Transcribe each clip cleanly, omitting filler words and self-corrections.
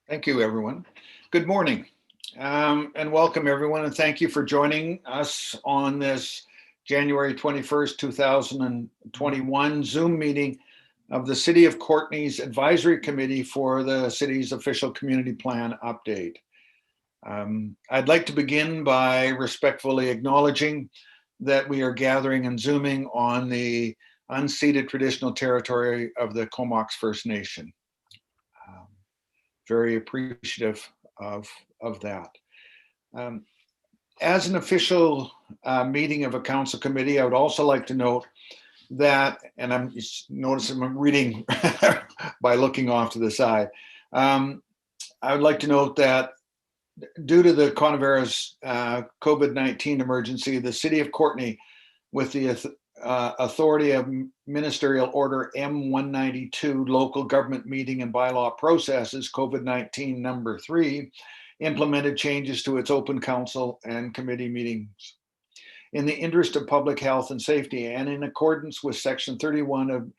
Thank you, everyone. Good morning and welcome, everyone. And thank you for joining us on this January 21st, 2021 Zoom meeting of the City of Courtenay's Advisory Committee for the city's official community plan update. I'd like to begin by respectfully acknowledging that we are gathering and Zooming on the unceded traditional territory of the Comox First Nation. Very appreciative of that. As an official meeting of a council committee, I would also like to note that, and I'm noticing I'm reading by looking off to the side. I would like to note that due to the coronavirus COVID-19 emergency, the City of Courtenay, with the authority of Ministerial Order M192, Local Government Meeting and Bylaw Processes, COVID-19 number 3, implemented changes to its open council and committee meetings. In the interest of public health and safety, and in accordance with Section 31 of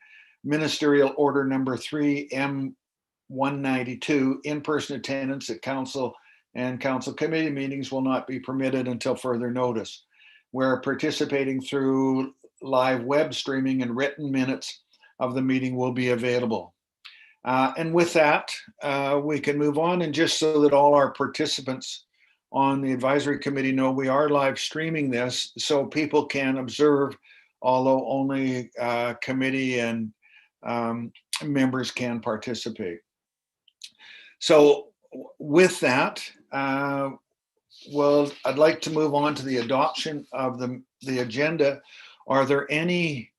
Ministerial Order number 3 M192, in-person attendance at council and council committee meetings will not be permitted until further notice. We're participating through live web streaming, and written minutes of the meeting will be available. And with that, we can move on. And just so that all our participants on the advisory committee know, we are live streaming this so people can observe, although only committee and members can participate. So with that, well, I'd like to move on to the adoption of the agenda. Are there any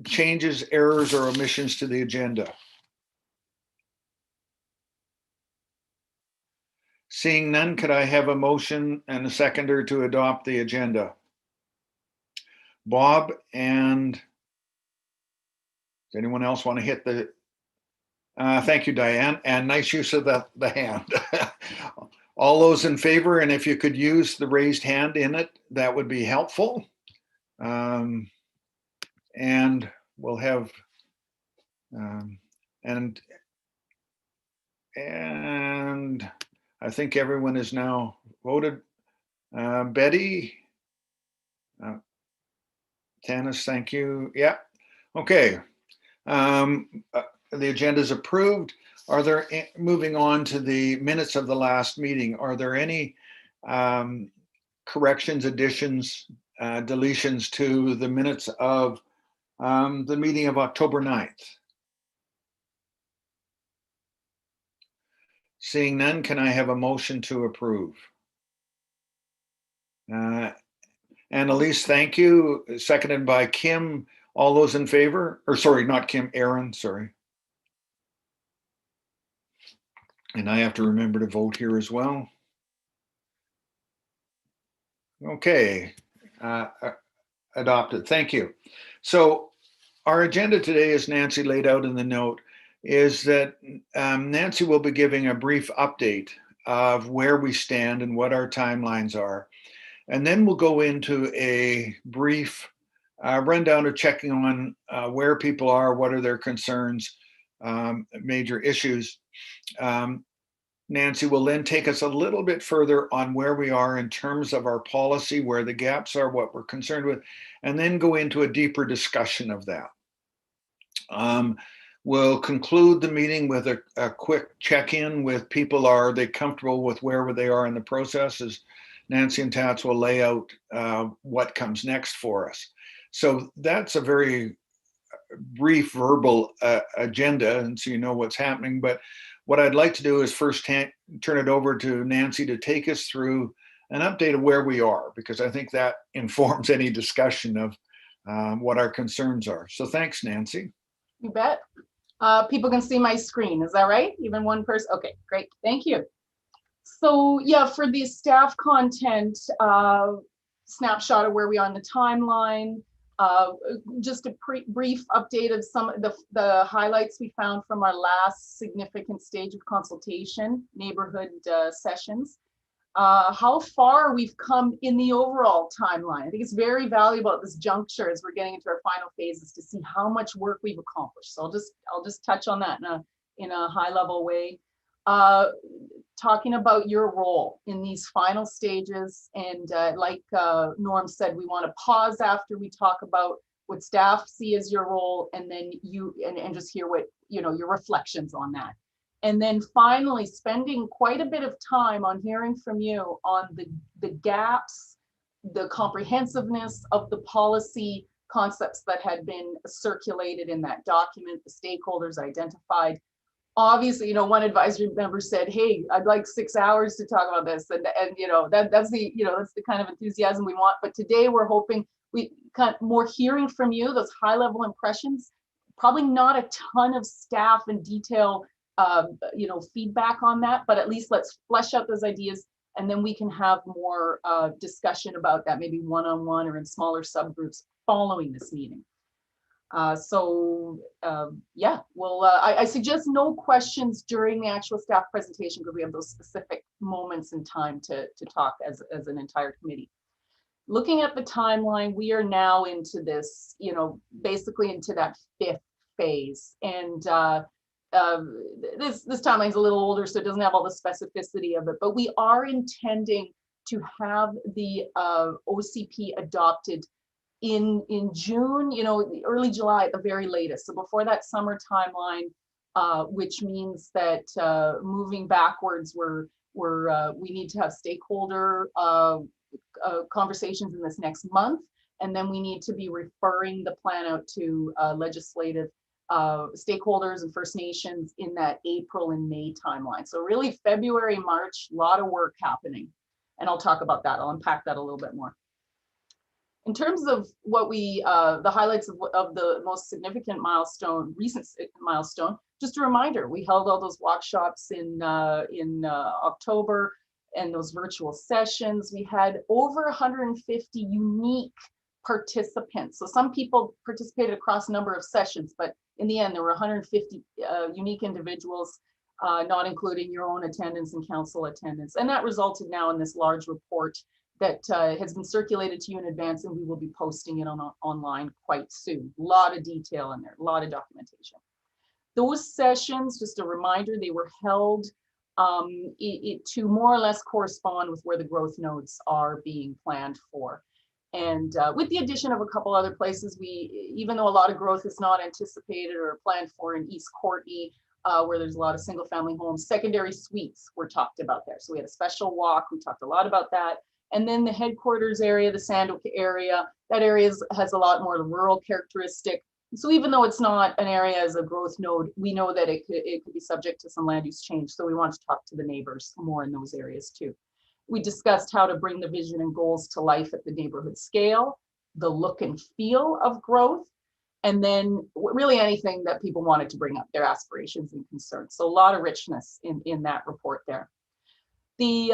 changes, errors, or omissions to the agenda? Seeing none, could I have a motion and a seconder to adopt the agenda? Bob, and does anyone else want to hit the, thank you, Diane, and nice use of the hand. All those in favor, and if you could use the raised hand in it, that would be helpful. And we'll have, and I think everyone is now voted. Betty, Tanis, thank you. Yeah, okay. The agenda is approved. Are there, moving on to the minutes of the last meeting, are there any corrections, additions, deletions to the minutes of the meeting of October 9th? Seeing none, can I have a motion to approve? Annalise, thank you. Seconded by Kim. All those in favor? Or sorry, not Kim, Aaron, sorry. And I have to remember to vote here as well. Okay, adopted, thank you. So our agenda today, as Nancy laid out in the note, is that Nancy will be giving a brief update of where we stand and what our timelines are. And then we'll go into a brief rundown of checking on where people are, what are their concerns, major issues. Nancy will then take us a little bit further on where we are in terms of our policy, where the gaps are, what we're concerned with, and then go into a deeper discussion of that. We'll conclude the meeting with a quick check-in with people. Are they comfortable with where they are in the process? As Nancy and Tats will lay out what comes next for us. So that's a very brief verbal agenda, and so you know what's happening. But what I'd like to do is first turn it over to Nancy to take us through an update of where we are, because I think that informs any discussion of what our concerns are. So thanks, Nancy. You bet. People can see my screen, is that right? Even one person? Okay, great, thank you. So yeah, for the staff content, snapshot of where we are on the timeline, just a brief update of some of the highlights we found from our last significant stage of consultation, neighborhood sessions. How far we've come in the overall timeline. I think it's very valuable at this juncture as we're getting into our final phases to see how much work we've accomplished. So I'll just touch on that in a high level way. talking about your role in these final stages. And like Norm said, we want to pause after we talk about what staff see as your role, and then you and just hear what, you know, your reflections on that. And then finally spending quite a bit of time on hearing from you on the gaps, the comprehensiveness of the policy concepts that had been circulated in that document, the stakeholders identified. Obviously, you know, one advisory member said, hey, I'd like 6 hours to talk about this. And you know, that's the, you know, that's the kind of enthusiasm we want. But today we're hoping we kind of more hearing from you, those high level impressions, probably not a ton of staff and detail, you know, feedback on that, but at least let's flesh out those ideas. And then we can have more discussion about that, maybe one-on-one or in smaller subgroups following this meeting. Yeah, well, I suggest no questions during the actual staff presentation because we have those specific moments in time to talk as an entire committee. Looking at the timeline, we are now into this, you know, basically into that 5th phase. And this timeline is a little older, so it doesn't have all the specificity of it, but we are intending to have the OCP adopted in June, you know, early July at the very latest. So before that summer timeline, which means that moving backwards, we need to have stakeholder conversations in this next month, and then we need to be referring the plan out to legislative stakeholders and First Nations in that April and May timeline. So really February, March, a lot of work happening, and I'll talk about that. I'll unpack that a little bit more. In terms of what we, the highlights of the most significant milestone, recent milestone, just a reminder, we held all those workshops in October and those virtual sessions. We had over 150 unique participants. So some people participated across a number of sessions, but in the end, there were 150 unique individuals, not including your own attendance and council attendance. And that resulted now in this large report that has been circulated to you in advance, and we will be posting it online quite soon. A lot of detail in there, a lot of documentation. Those sessions, just a reminder, they were held to more or less correspond with where the growth nodes are being planned for. And with the addition of a couple other places, even though a lot of growth is not anticipated or planned for in East Courtney, where there's a lot of single family homes, secondary suites were talked about there. So we had a special walk, we talked a lot about that. And then the headquarters area, the Sandwich area, that area has a lot more rural characteristic. So even though it's not an area as a growth node, we know that it could be subject to some land use change. So we want to talk to the neighbors more in those areas too. We discussed how to bring the vision and goals to life at the neighborhood scale, the look and feel of growth, and then really anything that people wanted to bring up, their aspirations and concerns. So a lot of richness in that report there. The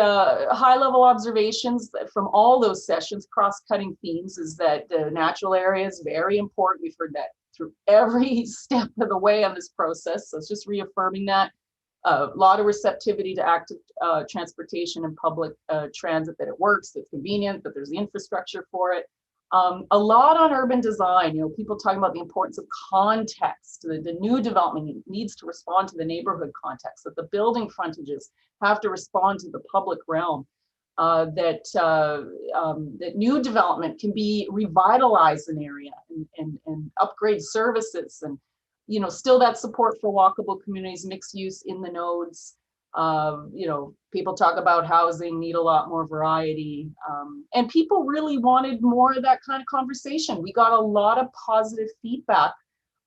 high-level observations from all those sessions, cross-cutting themes, is that the natural area is very important. We've heard that through every step of the way on this process. So it's just reaffirming that. A lot of receptivity to active transportation and public transit, that it works, that it's convenient, that there's the infrastructure for it. A lot on urban design, you know, people talking about the importance of context. The new development needs to respond to the neighborhood context, that the building frontages have to respond to the public realm, that new development can be revitalize an area and upgrade services, and, you know, still that support for walkable communities, mixed use in the nodes. You know, people talk about housing, need a lot more variety. And people really wanted more of that kind of conversation. We got a lot of positive feedback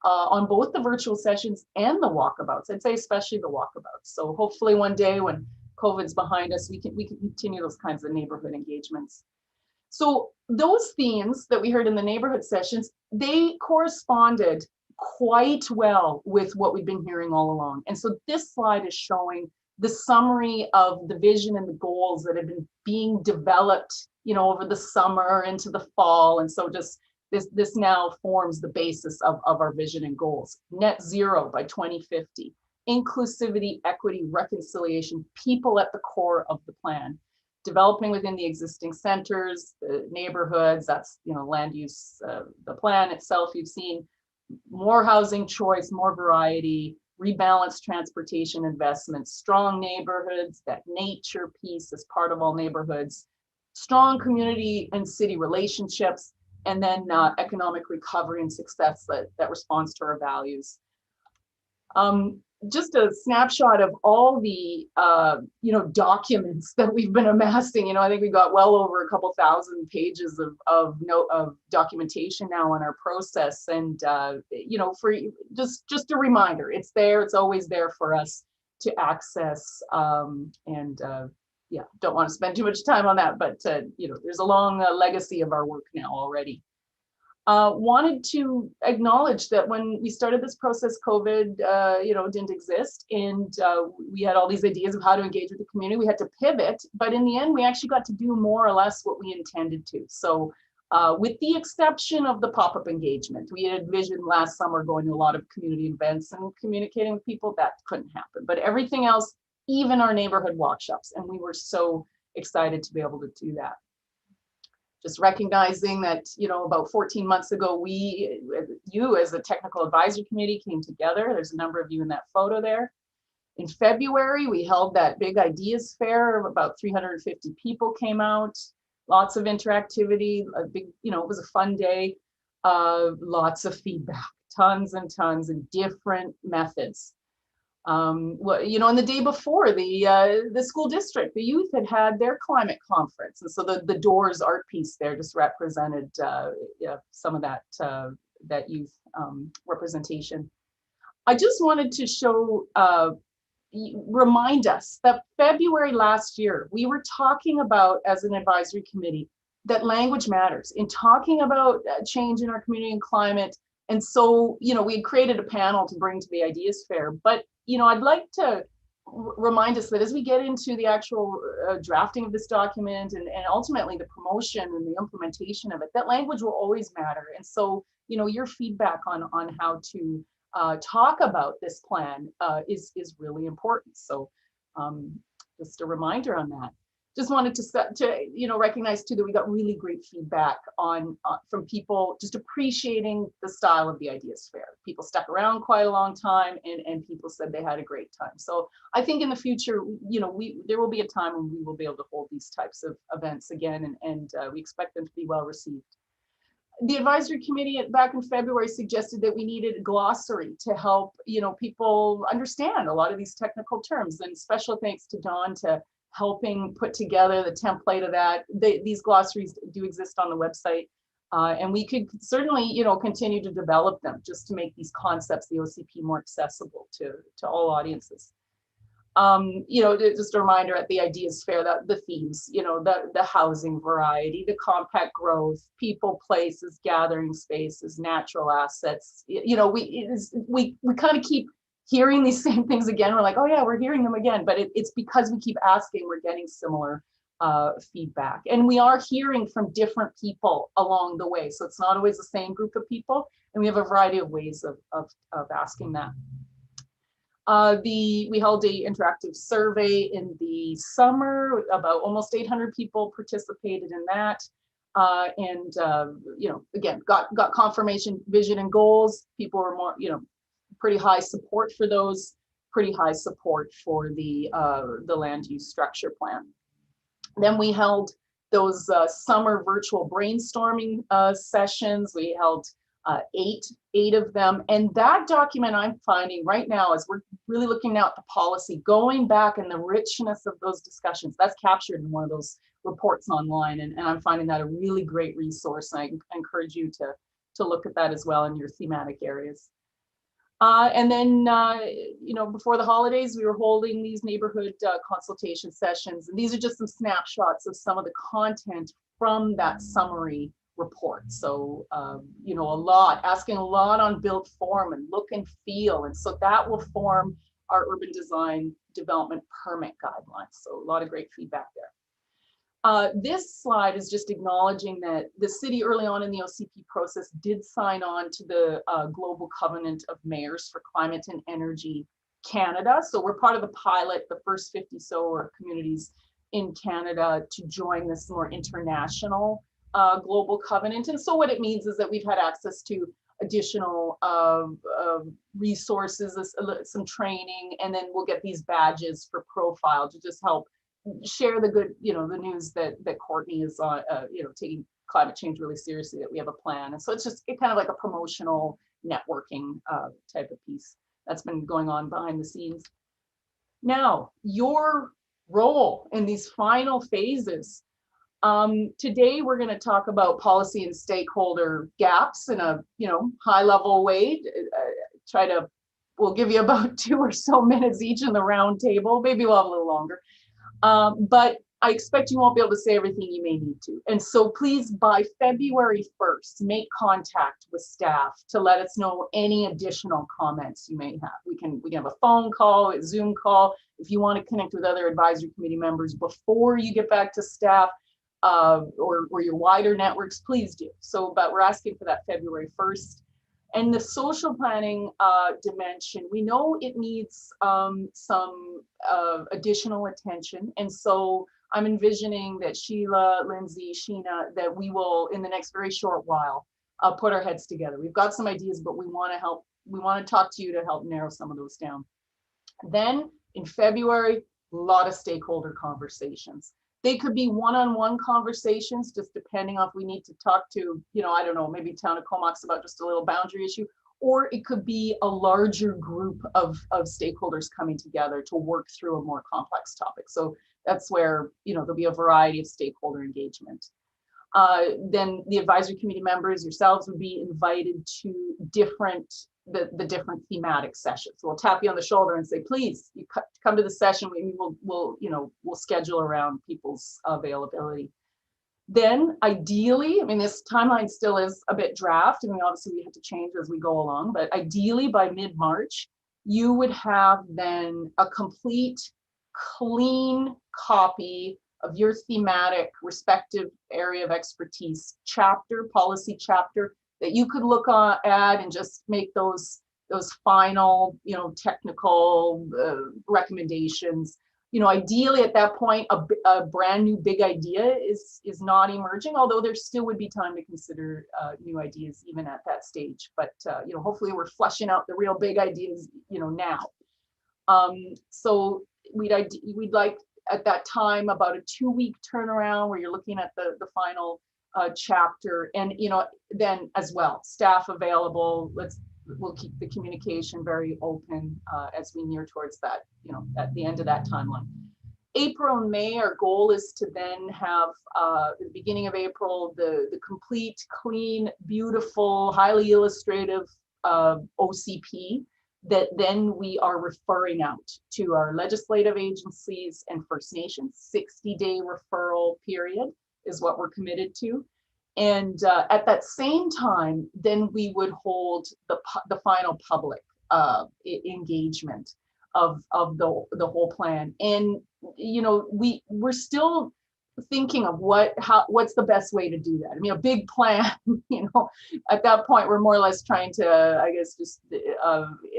on both the virtual sessions and the walkabouts. I'd say especially the walkabouts. So hopefully one day when COVID's behind us, we can continue those kinds of neighborhood engagements. So those themes that we heard in the neighborhood sessions, they corresponded quite well with what we've been hearing all along. And so this slide is showing the summary of the vision and the goals that have been being developed, you know, over the summer into the fall. And so just this now forms the basis of our vision and goals. Net zero by 2050, inclusivity, equity, reconciliation, people at the core of the plan. Developing within the existing centers, the neighborhoods, that's, you know, land use, the plan itself, you've seen more housing choice, more variety, rebalanced transportation investments, strong neighborhoods, that nature piece is part of all neighborhoods, strong community and city relationships, and then economic recovery and success that responds to our values. Just a snapshot of all the documents that we've been amassing. I think we got well over a couple thousand pages of documentation now on our process. And for just a reminder, it's there. It's always there for us to access. Don't want to spend too much time on that, but there's a long legacy of our work now already. Wanted to acknowledge that when we started this process, COVID, didn't exist, and we had all these ideas of how to engage with the community. We had to pivot, but in the end, we actually got to do more or less what we intended to. So, with the exception of the pop-up engagement, we had envisioned last summer going to a lot of community events and communicating with people. That couldn't happen, but everything else, even our neighborhood workshops, and we were so excited to be able to do that. Just recognizing that, about 14 months ago, you as a technical advisory committee came together. There's a number of you in that photo there. In February, we held that big ideas fair. About 350 people came out, lots of interactivity, it was a fun day, lots of feedback, tons and tons of different methods. And the day before, the school district, the youth had their climate conference, and so the Doors art piece there just represented some of that youth representation. I just wanted to show, remind us that February last year, we were talking about, as an advisory committee, that language matters in talking about change in our community and climate. And so, we had created a panel to bring to the Ideas Fair, but I'd like to remind us that as we get into the actual drafting of this document and ultimately the promotion and the implementation of it, that language will always matter. And so, your feedback on how to talk about this plan is really important. So just a reminder on that. Just wanted to recognize too that we got really great feedback from people just appreciating the style of the Ideas Fair. People stuck around quite a long time, and people said they had a great time. So I think in the future, there will be a time when we will be able to hold these types of events again, and we expect them to be well received. The advisory committee back in February suggested that we needed a glossary to help people understand a lot of these technical terms. And special thanks to Dawn to helping put together the template of that. These glossaries do exist on the website, and we could certainly, continue to develop them just to make these concepts, the OCP, more accessible to all audiences. Just a reminder at the Ideas Fair that the themes, the housing variety, the compact growth, people, places, gathering spaces, natural assets. We kind of keep hearing these same things again. We're like, oh yeah, we're hearing them again, but it's because we keep asking, we're getting similar feedback. And we are hearing from different people along the way. So it's not always the same group of people. And we have a variety of ways of asking that. We held an interactive survey in the summer. About almost 800 people participated in that. Again, got confirmation, vision and goals. People were more, pretty high support for those, pretty high support for the land use structure plan. Then we held those summer virtual brainstorming sessions. We held eight of them. And that document I'm finding right now, as we're really looking now at the policy, going back and the richness of those discussions, that's captured in one of those reports online. And I'm finding that a really great resource. And I encourage you to look at that as well in your thematic areas. And then, before the holidays, we were holding these neighborhood consultation sessions. And these are just some snapshots of some of the content from that summary report. So, asking a lot on built form and look and feel. And so that will form our urban design development permit guidelines. So a lot of great feedback there. This slide is just acknowledging that the city early on in the OCP process did sign on to the Global Covenant of Mayors for Climate and Energy Canada. So we're part of the pilot, the first 50 so communities in Canada to join this more international global covenant. And so what it means is that we've had access to additional resources, some training, and then we'll get these badges for profile to just help share the good, the news that Courtney is taking climate change really seriously, that we have a plan. And so it's just kind of like a promotional networking type of piece that's been going on behind the scenes. Now, your role in these final phases. Today, we're going to talk about policy and stakeholder gaps in a high level way. We'll give you about 2 or so minutes each in the round table. Maybe we'll have a little longer. But I expect you won't be able to say everything you may need to. And so please, by February 1st, make contact with staff to let us know any additional comments you may have. We can have a phone call, a Zoom call. If you want to connect with other advisory committee members before you get back to staff or your wider networks, please do. So, but we're asking for that February 1st. And the social planning dimension, we know it needs some additional attention. And so I'm envisioning that Sheila, Lindsay, Sheena, that we will, in the next very short while, put our heads together. We've got some ideas, but we want to help. We want to talk to you to help narrow some of those down. Then in February, a lot of stakeholder conversations. They could be one-on-one conversations, just depending on if we need to talk to, I don't know, maybe Town of Comox about just a little boundary issue, or it could be a larger group of stakeholders coming together to work through a more complex topic. So that's where, there'll be a variety of stakeholder engagement. Then the advisory committee members yourselves would be invited to the different thematic sessions. So we'll tap you on the shoulder and say, please, you come to the session. We'll schedule around people's availability. Then ideally, this timeline still is a bit draft. Obviously we have to change as we go along, but ideally by mid-March, you would have then a complete, clean copy of your thematic respective area of expertise policy chapter, that you could look at and just make those final, technical recommendations. Ideally at that point, a brand new big idea is not emerging, although there still would be time to consider new ideas even at that stage. But hopefully we're fleshing out the real big ideas, now. So we'd like at that time about a 2-week turnaround where you're looking at the final chapter, and then as well, staff available. We'll keep the communication very open as we near towards that, at the end of that timeline. April and May, our goal is to then have at the beginning of April the complete, clean, beautiful, highly illustrative OCP that then we are referring out to our legislative agencies and First Nations. 60-day referral period is what we're committed to. And at that same time, then we would hold the final public engagement of the whole plan. And we're still thinking of what's the best way to do that. A big plan, at that point we're more or less trying to, I guess, just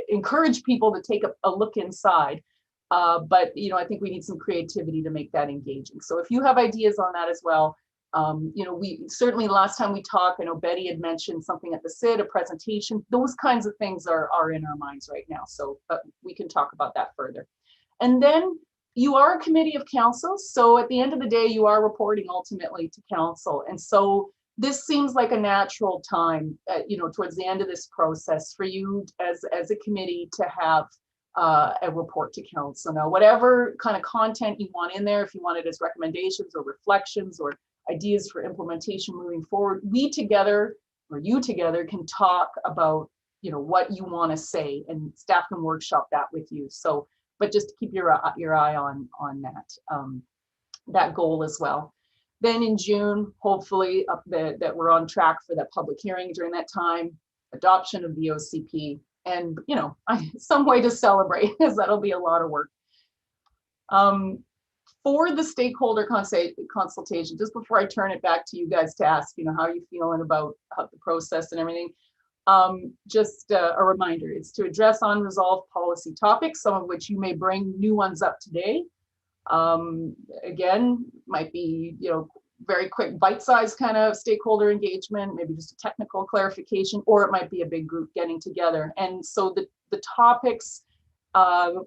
encourage people to take a look inside. But I think we need some creativity to make that engaging. So if you have ideas on that as well, we certainly, last time we talked, I know Betty had mentioned something at the SID, a presentation. Those kinds of things are in our minds right now. So we can talk about that further. And then you are a committee of council. So at the end of the day, you are reporting ultimately to council. And so this seems like a natural time, towards the end of this process for you as a committee to have a report to council. Now, whatever kind of content you want in there, if you want it as recommendations or reflections or ideas for implementation moving forward, we together, or you together, can talk about what you want to say, and staff can workshop that with you. So, but just keep your eye on that goal as well. Then in June, hopefully that we're on track for that public hearing during that time, adoption of the OCP, and some way to celebrate, because that'll be a lot of work. For the stakeholder consultation, just before I turn it back to you guys to ask, how are you feeling about the process and everything, just a reminder, it's to address unresolved policy topics, some of which you may bring new ones up today. Again, might be, very quick bite-sized kind of stakeholder engagement, maybe just a technical clarification, or it might be a big group getting together. And so the topics,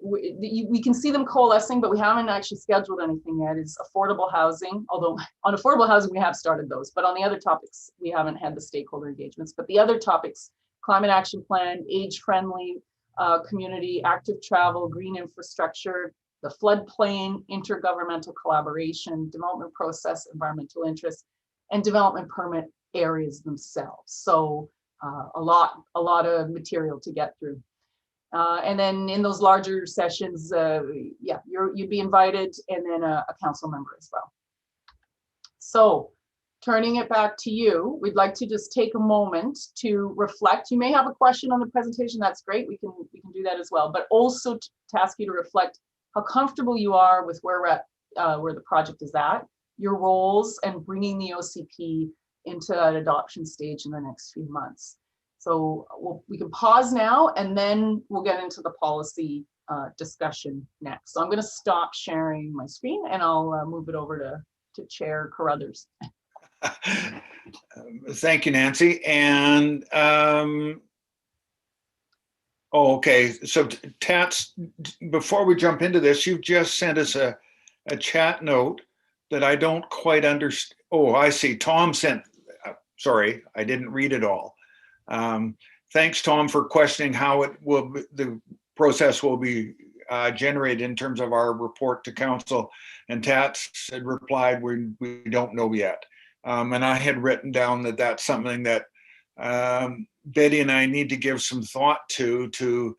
we can see them coalescing, but we haven't actually scheduled anything yet. Is affordable housing, although on affordable housing we have started those, but on the other topics we haven't had the stakeholder engagements. But the other topics: climate action plan, age-friendly community, active travel, green infrastructure, the floodplain, intergovernmental collaboration, development process, environmental interests, and development permit areas themselves. So a lot of material to get through. And then in those larger sessions, yeah, you'd be invited, and then a council member as well. So turning it back to you, we'd like to just take a moment to reflect. You may have a question on the presentation. That's great. We can do that as well. But also to ask you to reflect how comfortable you are with where we're at, where the project is at, your roles, and bringing the OCP into an adoption stage in the next few months. So we can pause now, and then we'll get into the policy discussion next. So I'm going to stop sharing my screen, and I'll move it over to Chair Carruthers. Thank you, Nancy. And okay, so Tats, before we jump into this, you've just sent us a chat note that I don't quite understand. Oh, I see. Tom sent, sorry, I didn't read it all. Thanks, Tom, for questioning how the process will be generated in terms of our report to council. And Tats had replied, we don't know yet. And I had written down that that's something that Betty and I need to give some thought to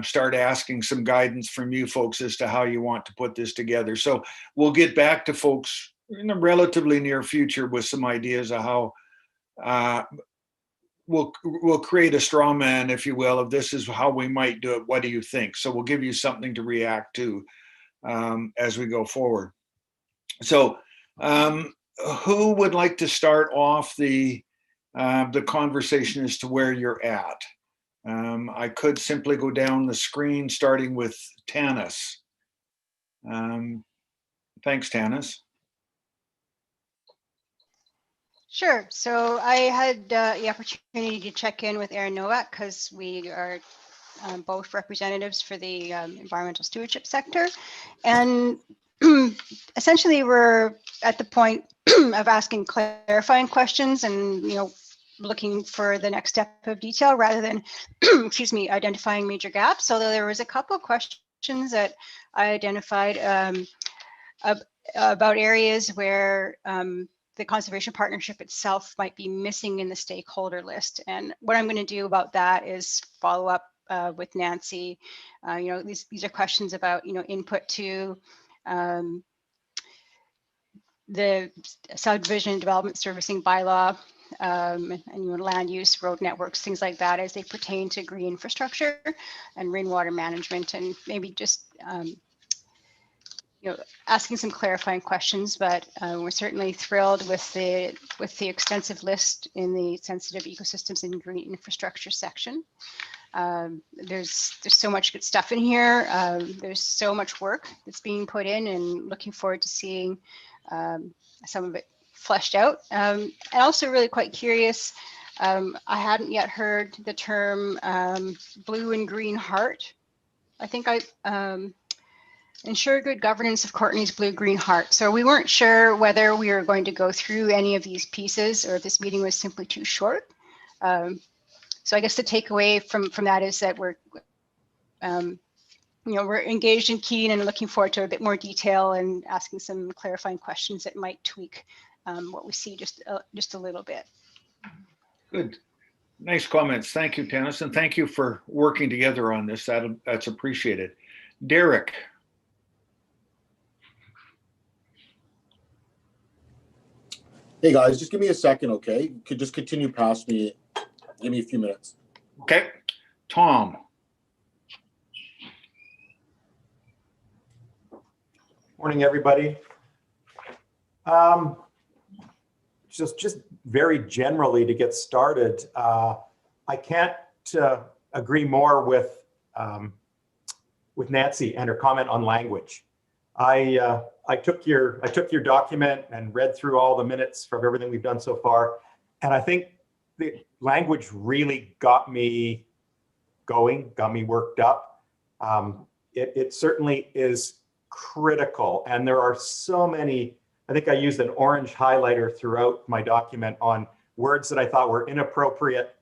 start asking some guidance from you folks as to how you want to put this together. So we'll get back to folks in the relatively near future with some ideas of how we'll create a straw man, if you will, of this is how we might do it. What do you think? So we'll give you something to react to as we go forward. So who would like to start off the conversation as to where you're at? I could simply go down the screen, starting with Tanis. Thanks, Tanis. Sure. So I had the opportunity to check in with Aaron Nowak because we are both representatives for the environmental stewardship sector. And essentially, we're at the point of asking clarifying questions and, looking for the next step of detail rather than, excuse me, identifying major gaps. So there was a couple of questions that I identified about areas where the conservation partnership itself might be missing in the stakeholder list. And what I'm going to do about that is follow up with Nancy. These are questions about, input to the subdivision development servicing bylaw, and land use, road networks, things like that, as they pertain to green infrastructure and rainwater management, and maybe just asking some clarifying questions. But we're certainly thrilled with the extensive list in the sensitive ecosystems and green infrastructure section. There's so much good stuff in here. There's so much work that's being put in, and looking forward to seeing some of it fleshed out. And also really quite curious, I hadn't yet heard the term blue and green heart. I think ensure good governance of Courtney's blue-green heart. So we weren't sure whether we were going to go through any of these pieces or if this meeting was simply too short. So I guess the takeaway from that is that we're engaged and keen and looking forward to a bit more detail and asking some clarifying questions that might tweak what we see just a little bit. Good. Nice comments. Thank you, Tanis, and thank you for working together on this. That's appreciated. Derek. Hey guys, just give me a second, okay? You could just continue past me. Give me a few minutes. Okay. Tom. Morning, everybody. Just very generally to get started, I can't agree more with Nancy and her comment on language. I took your document and read through all the minutes from everything we've done so far, and I think the language really got me going, got me worked up. It certainly is critical, and there are so many. I think I used an orange highlighter throughout my document on words that I thought were inappropriate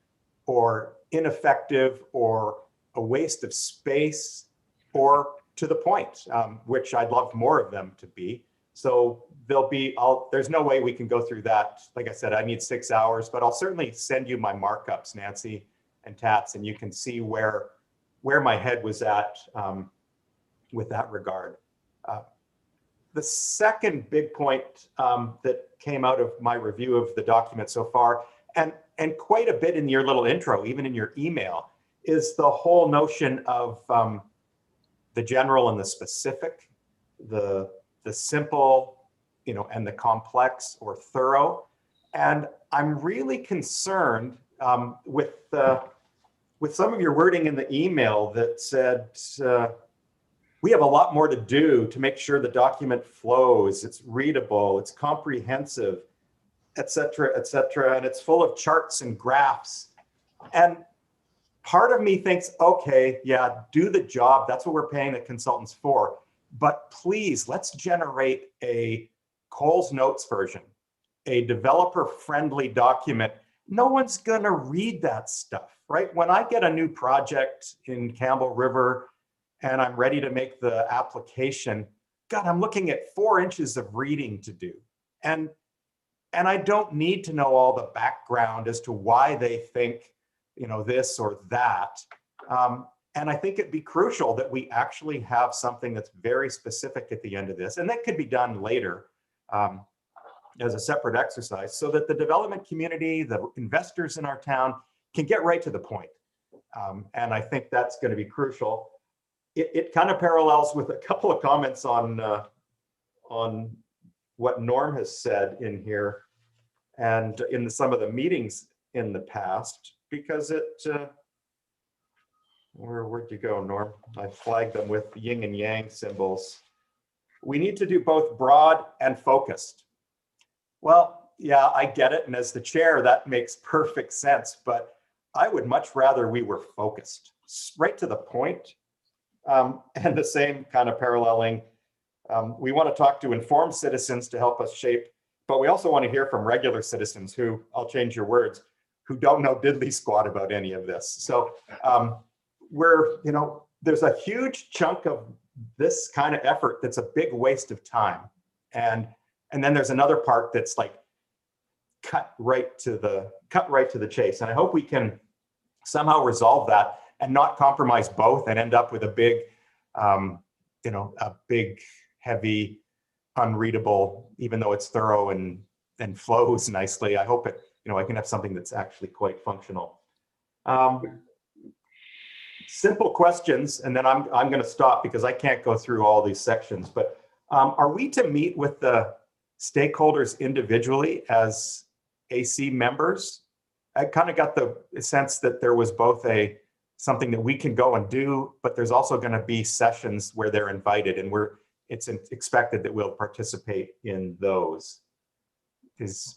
or ineffective or a waste of space or to the point, which I'd love more of them to be. So there's no way we can go through that. Like I said, I need 6 hours, but I'll certainly send you my markups, Nancy and Tats, and you can see where my head was at with that regard. The second big point that came out of my review of the document so far, and quite a bit in your little intro, even in your email, is the whole notion of the general and the specific, the simple, and the complex or thorough. And I'm really concerned with some of your wording in the email that said, we have a lot more to do to make sure the document flows, it's readable, it's comprehensive, et cetera, and it's full of charts and graphs. And part of me thinks, okay, yeah, do the job. That's what we're paying the consultants for. But please, let's generate a Coles Notes version, a developer-friendly document. No one's gonna read that stuff, right? When I get a new project in Campbell River and I'm ready to make the application, God, I'm looking at 4 inches of reading to do. And I don't need to know all the background as to why they think, this or that. And I think it'd be crucial that we actually have something that's very specific at the end of this. And that could be done later as a separate exercise so that the development community, the investors in our town can get right to the point. And I think that's going to be crucial. It kind of parallels with a couple of comments on what Norm has said in here and in some of the meetings in the past, because where'd you go, Norm? I flagged them with yin and yang symbols. We need to do both broad and focused. Well, yeah, I get it. And as the chair, that makes perfect sense, but I would much rather we were focused, right to the point. And the same kind of paralleling. We want to talk to informed citizens to help us shape, but we also want to hear from regular citizens who, I'll change your words, who don't know diddly squat about any of this. So there's a huge chunk of this kind of effort that's a big waste of time. And then there's another part that's like cut right to the chase. And I hope we can somehow resolve that and not compromise both and end up with a big, a big, heavy, unreadable, even though it's thorough and flows nicely. I hope I can have something that's actually quite functional. Simple questions, and then I'm going to stop because I can't go through all these sections, but are we to meet with the stakeholders individually as AC members? I kind of got the sense that there was both something that we can go and do, but there's also going to be sessions where they're invited and it's expected that we'll participate in those.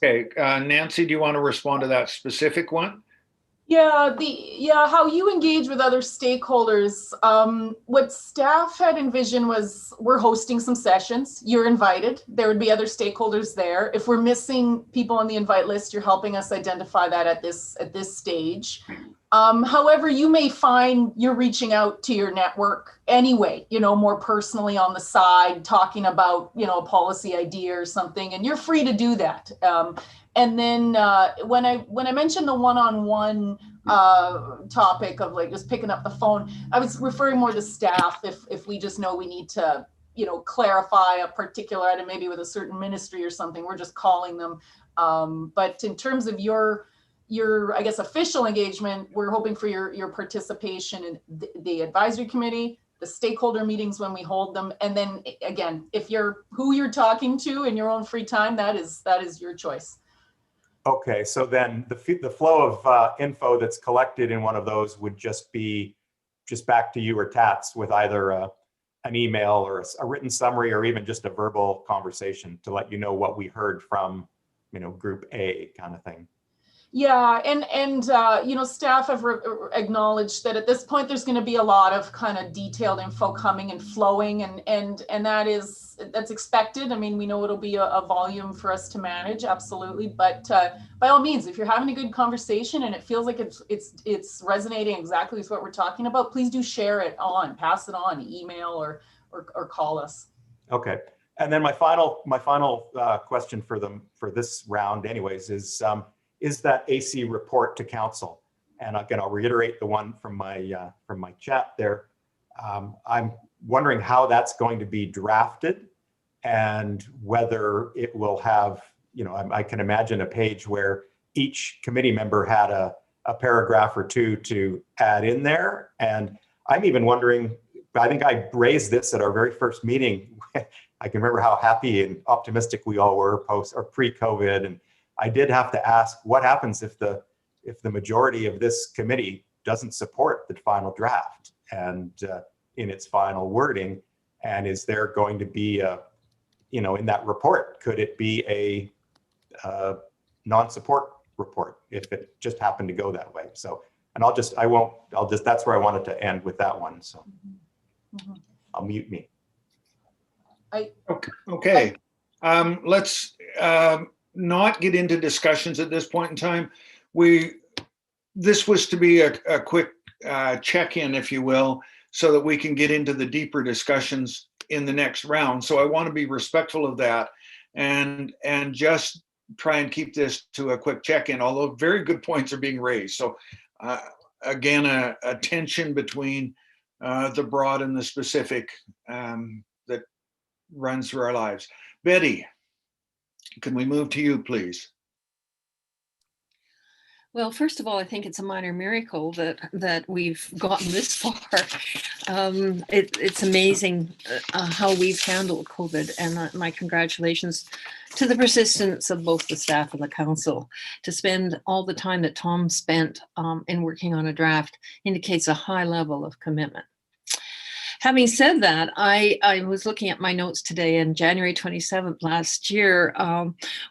Okay, Nancy, do you want to respond to that specific one? Yeah, how you engage with other stakeholders. What staff had envisioned was we're hosting some sessions. You're invited. There would be other stakeholders there. If we're missing people on the invite list, you're helping us identify that at this stage. However, you may find you're reaching out to your network anyway, more personally on the side, talking about, a policy idea or something, and you're free to do that. And then when I mentioned the one-on-one topic of like just picking up the phone, I was referring more to staff if we just know we need to, clarify a particular item, maybe with a certain ministry or something, we're just calling them. But in terms of your I guess official engagement, we're hoping for your participation in the advisory committee, the stakeholder meetings when we hold them, and then again, if who you're talking to in your own free time, that is your choice. Okay, so then the flow of info that's collected in one of those would just be back to you or Tats with either a an email or a written summary or even just a verbal conversation to let you know what we heard from, group A kind of thing. Yeah, and staff have acknowledged that at this point there's going to be a lot of kind of detailed info coming and flowing, and that's expected. I mean, we know it'll be a volume for us to manage, absolutely. But by all means, if you're having a good conversation and it feels like it's resonating exactly with what we're talking about, please do share it on, pass it on, email or call us. Okay, and then my final question for this round, anyways, is that AC report to council. And again, I'll reiterate the one from my chat there. I'm wondering how that's going to be drafted and whether it will have, I can imagine a page where each committee member had a paragraph or two to add in there. And I'm even wondering, I think I raised this at our very first meeting. I can remember how happy and optimistic we all were post or pre-COVID. And I did have to ask, what happens if the majority of this committee doesn't support the final draft and in its final wording? And is there going to be in that report, could it be a non-support report if it just happened to go that way? So, and that's where I wanted to end with that one. So I'll mute me. Okay. Let's not get into discussions at this point in time. This was to be a quick check-in, if you will, so that we can get into the deeper discussions in the next round. So I want to be respectful of that and just try and keep this to a quick check-in, although very good points are being raised. So again, a tension between the broad and the specific that runs through our lives. Betty, can we move to you, please? Well, first of all, I think it's a minor miracle that we've gotten this far. It's amazing how we've handled COVID, and my congratulations to the persistence of both the staff and the council. To spend all the time that Tom spent in working on a draft indicates a high level of commitment. Having said that, I was looking at my notes today, and January 27th last year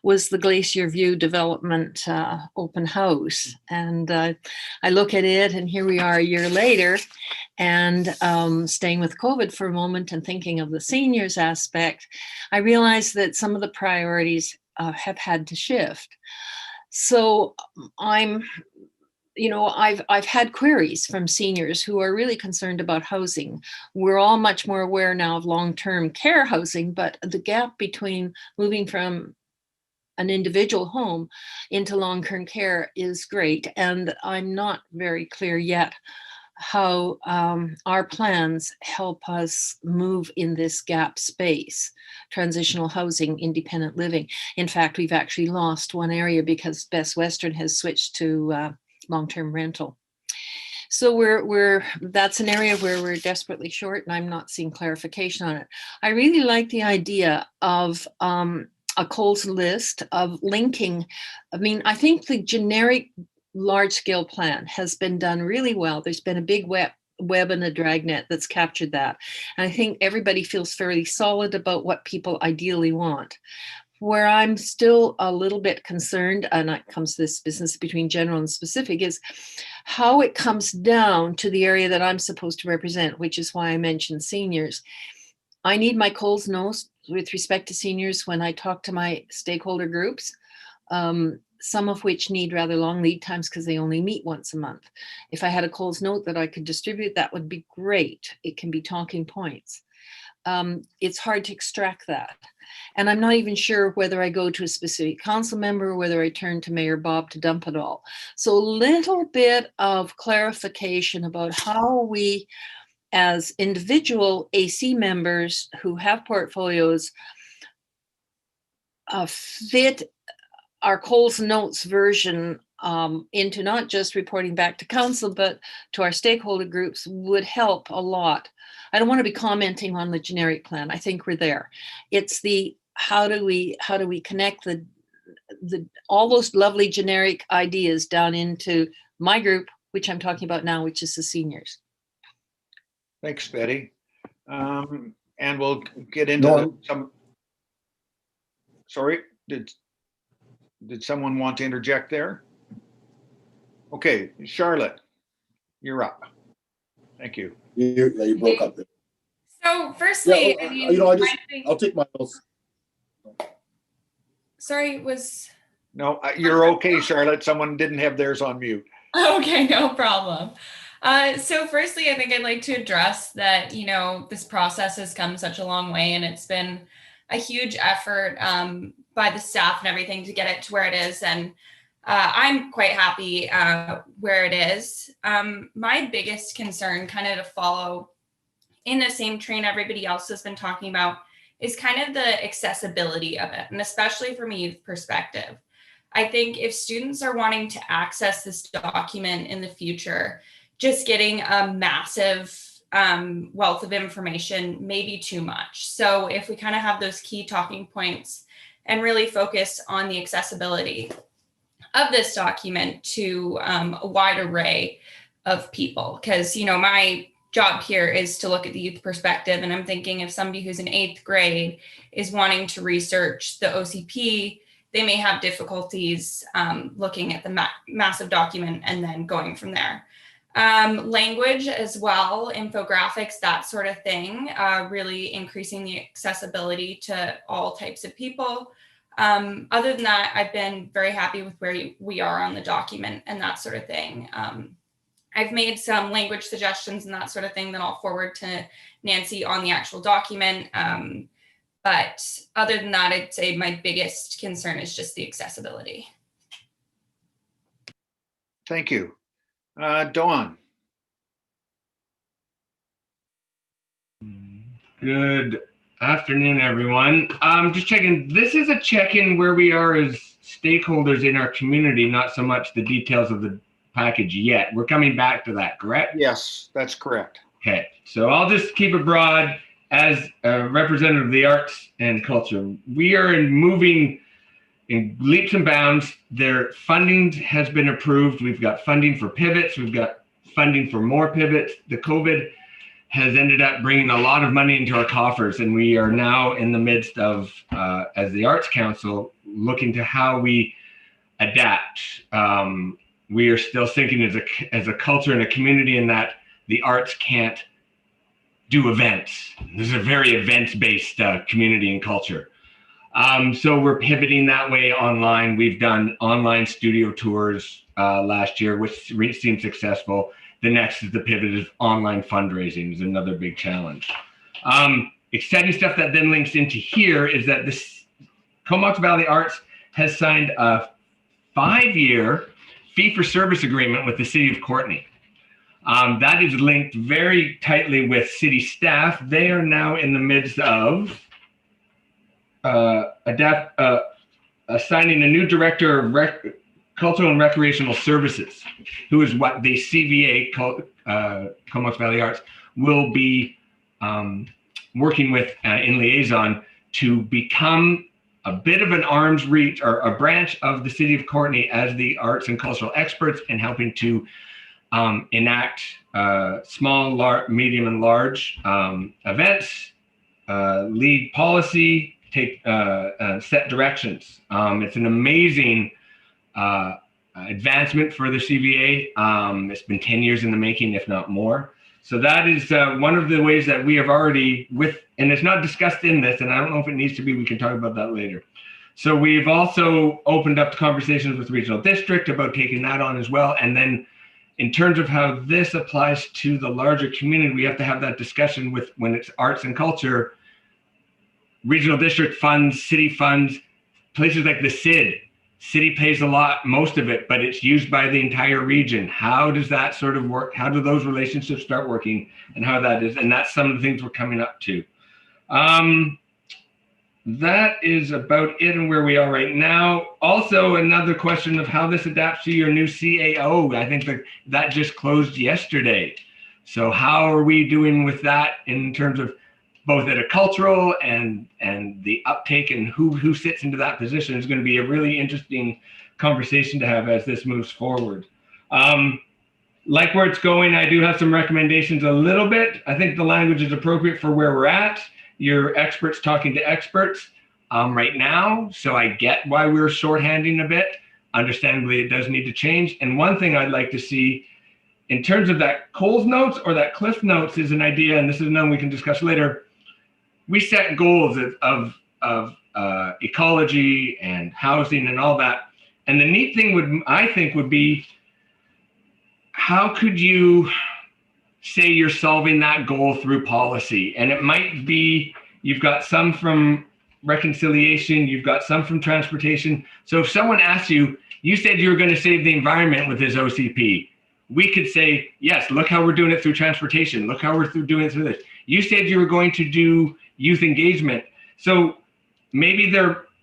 was the Glacier View Development open house. And I look at it, and here we are a year later, and staying with COVID for a moment and thinking of the seniors aspect, I realized that some of the priorities have had to shift. So I've had queries from seniors who are really concerned about housing. We're all much more aware now of long-term care housing, but the gap between moving from an individual home into long-term care is great. And I'm not very clear yet how our plans help us move in this gap space, transitional housing, independent living. In fact, we've actually lost one area because Best Western has switched to long-term rental. So that's an area where we're desperately short, and I'm not seeing clarification on it. I really like the idea of a Coles list of linking. I mean, I think the generic large-scale plan has been done really well. There's been a big web and a dragnet that's captured that. And I think everybody feels fairly solid about what people ideally want. Where I'm still a little bit concerned, and it comes to this business between general and specific, is how it comes down to the area that I'm supposed to represent, which is why I mentioned seniors. I need my Coles notes with respect to seniors when I talk to my stakeholder groups, some of which need rather long lead times because they only meet once a month. If I had a Coles note that I could distribute, that would be great. It can be talking points. It's hard to extract that. And I'm not even sure whether I go to a specific council member or whether I turn to Mayor Bob to dump it all. So a little bit of clarification about how we, as individual AC members who have portfolios, fit our Coles Notes version into not just reporting back to council, but to our stakeholder groups would help a lot. I don't want to be commenting on the generic plan. I think we're there. It's the how do we connect all those lovely generic ideas down into my group, which I'm talking about now, which is the seniors. Thanks, Betty. And we'll get into Norm. some. Sorry, did someone want to interject there? Okay, Charlotte, you're up. Thank you. You broke up there. So firstly, Yeah, I mean, you know, I I'll take my notes. sorry, was No, you're okay, Charlotte. Someone didn't have theirs on mute. okay, no problem. So firstly, I think I'd like to address that, you know, this process has come such a long way and it's been a huge effort by the staff and everything to get it to where it is. And I'm quite happy where it is. My biggest concern, kind of to follow in the same train everybody else has been talking about, is kind of the accessibility of it. And especially from a youth perspective. I think if students are wanting to access this document in the future, just getting a massive wealth of information may be too much. So if we kind of have those key talking points and really focus on the accessibility of this document to a wide array of people, because, you know, my job here is to look at the youth perspective. And I'm thinking if somebody who's in 8th grade is wanting to research the OCP, they may have difficulties looking at the massive document and then going from there. Language as well, infographics, that sort of thing, really increasing the accessibility to all types of people. Other than that, I've been very happy with where we are on the document and that sort of thing. I've made some language suggestions and that sort of thing that I'll forward to Nancy on the actual document. But other than that, I'd say my biggest concern is just the accessibility. Thank you. Dawn. Good afternoon, everyone. Just checking, this is a check-in where we are as stakeholders in our community, not so much the details of the package yet. We're coming back to that, correct? Yes, that's correct. Okay, so I'll just keep it broad. As a representative of the arts and culture, we are moving in leaps and bounds. Their funding has been approved. We've got funding for pivots. We've got funding for more pivots. The COVID has ended up bringing a lot of money into our coffers, and we are now in the midst of, as the Arts Council, looking to how we adapt. We are still thinking as a culture and a community in that the arts can't do events. This is a very events-based community and culture. So we're pivoting that way online. We've done online studio tours last year, which seemed successful. The next is the pivot of online fundraising is another big challenge. Exciting stuff that then links into here is that this Comox Valley Arts has signed a 5-year fee-for-service agreement with the city of Courtenay. That is linked very tightly with city staff. They are now in the midst of assigning a new director of cultural and recreational services, who is what the CVA, Comox Valley Arts, will be working with in liaison to become a bit of an arm's reach or a branch of the city of Courtenay as the arts and cultural experts and helping to enact small, medium, and large events, lead policy, take set directions. It's an amazing advancement for the CVA. It's been 10 years in the making, if not more. So that is one of the ways that we have already and it's not discussed in this, and I don't know if it needs to be, we can talk about that later. So we've also opened up conversations with Regional District about taking that on as well. And then in terms of how this applies to the larger community, we have to have that discussion with when it's arts and culture, Regional District funds, city funds, places like the CID. City pays a lot, most of it, but it's used by the entire region. How does that sort of work? How do those relationships start working and how that is? And that's some of the things we're coming up to. That is about it and where we are right now. Also, another question of how this adapts to your new CAO. I think that just closed yesterday. So how are we doing with that in terms of both at a cultural and the uptake and who sits into that position is going to be a really interesting conversation to have as this moves forward. like where it's going. I do have some recommendations a little bit. I think the language is appropriate for where we're at. You're experts talking to experts right now. So I get why we're shorthanding a bit. Understandably, it does need to change. And one thing I'd like to see in terms of that Coles notes or that Cliff notes is an idea, and this is one we can discuss later. We set goals of ecology and housing and all that. And the neat thing would be, how could you say you're solving that goal through policy? And it might be, you've got some from reconciliation, you've got some from transportation. So if someone asks you, you said you were going to save the environment with this OCP, we could say, yes, look how we're doing it through transportation. Look how we're doing it through this. You said you were going to do youth engagement. So maybe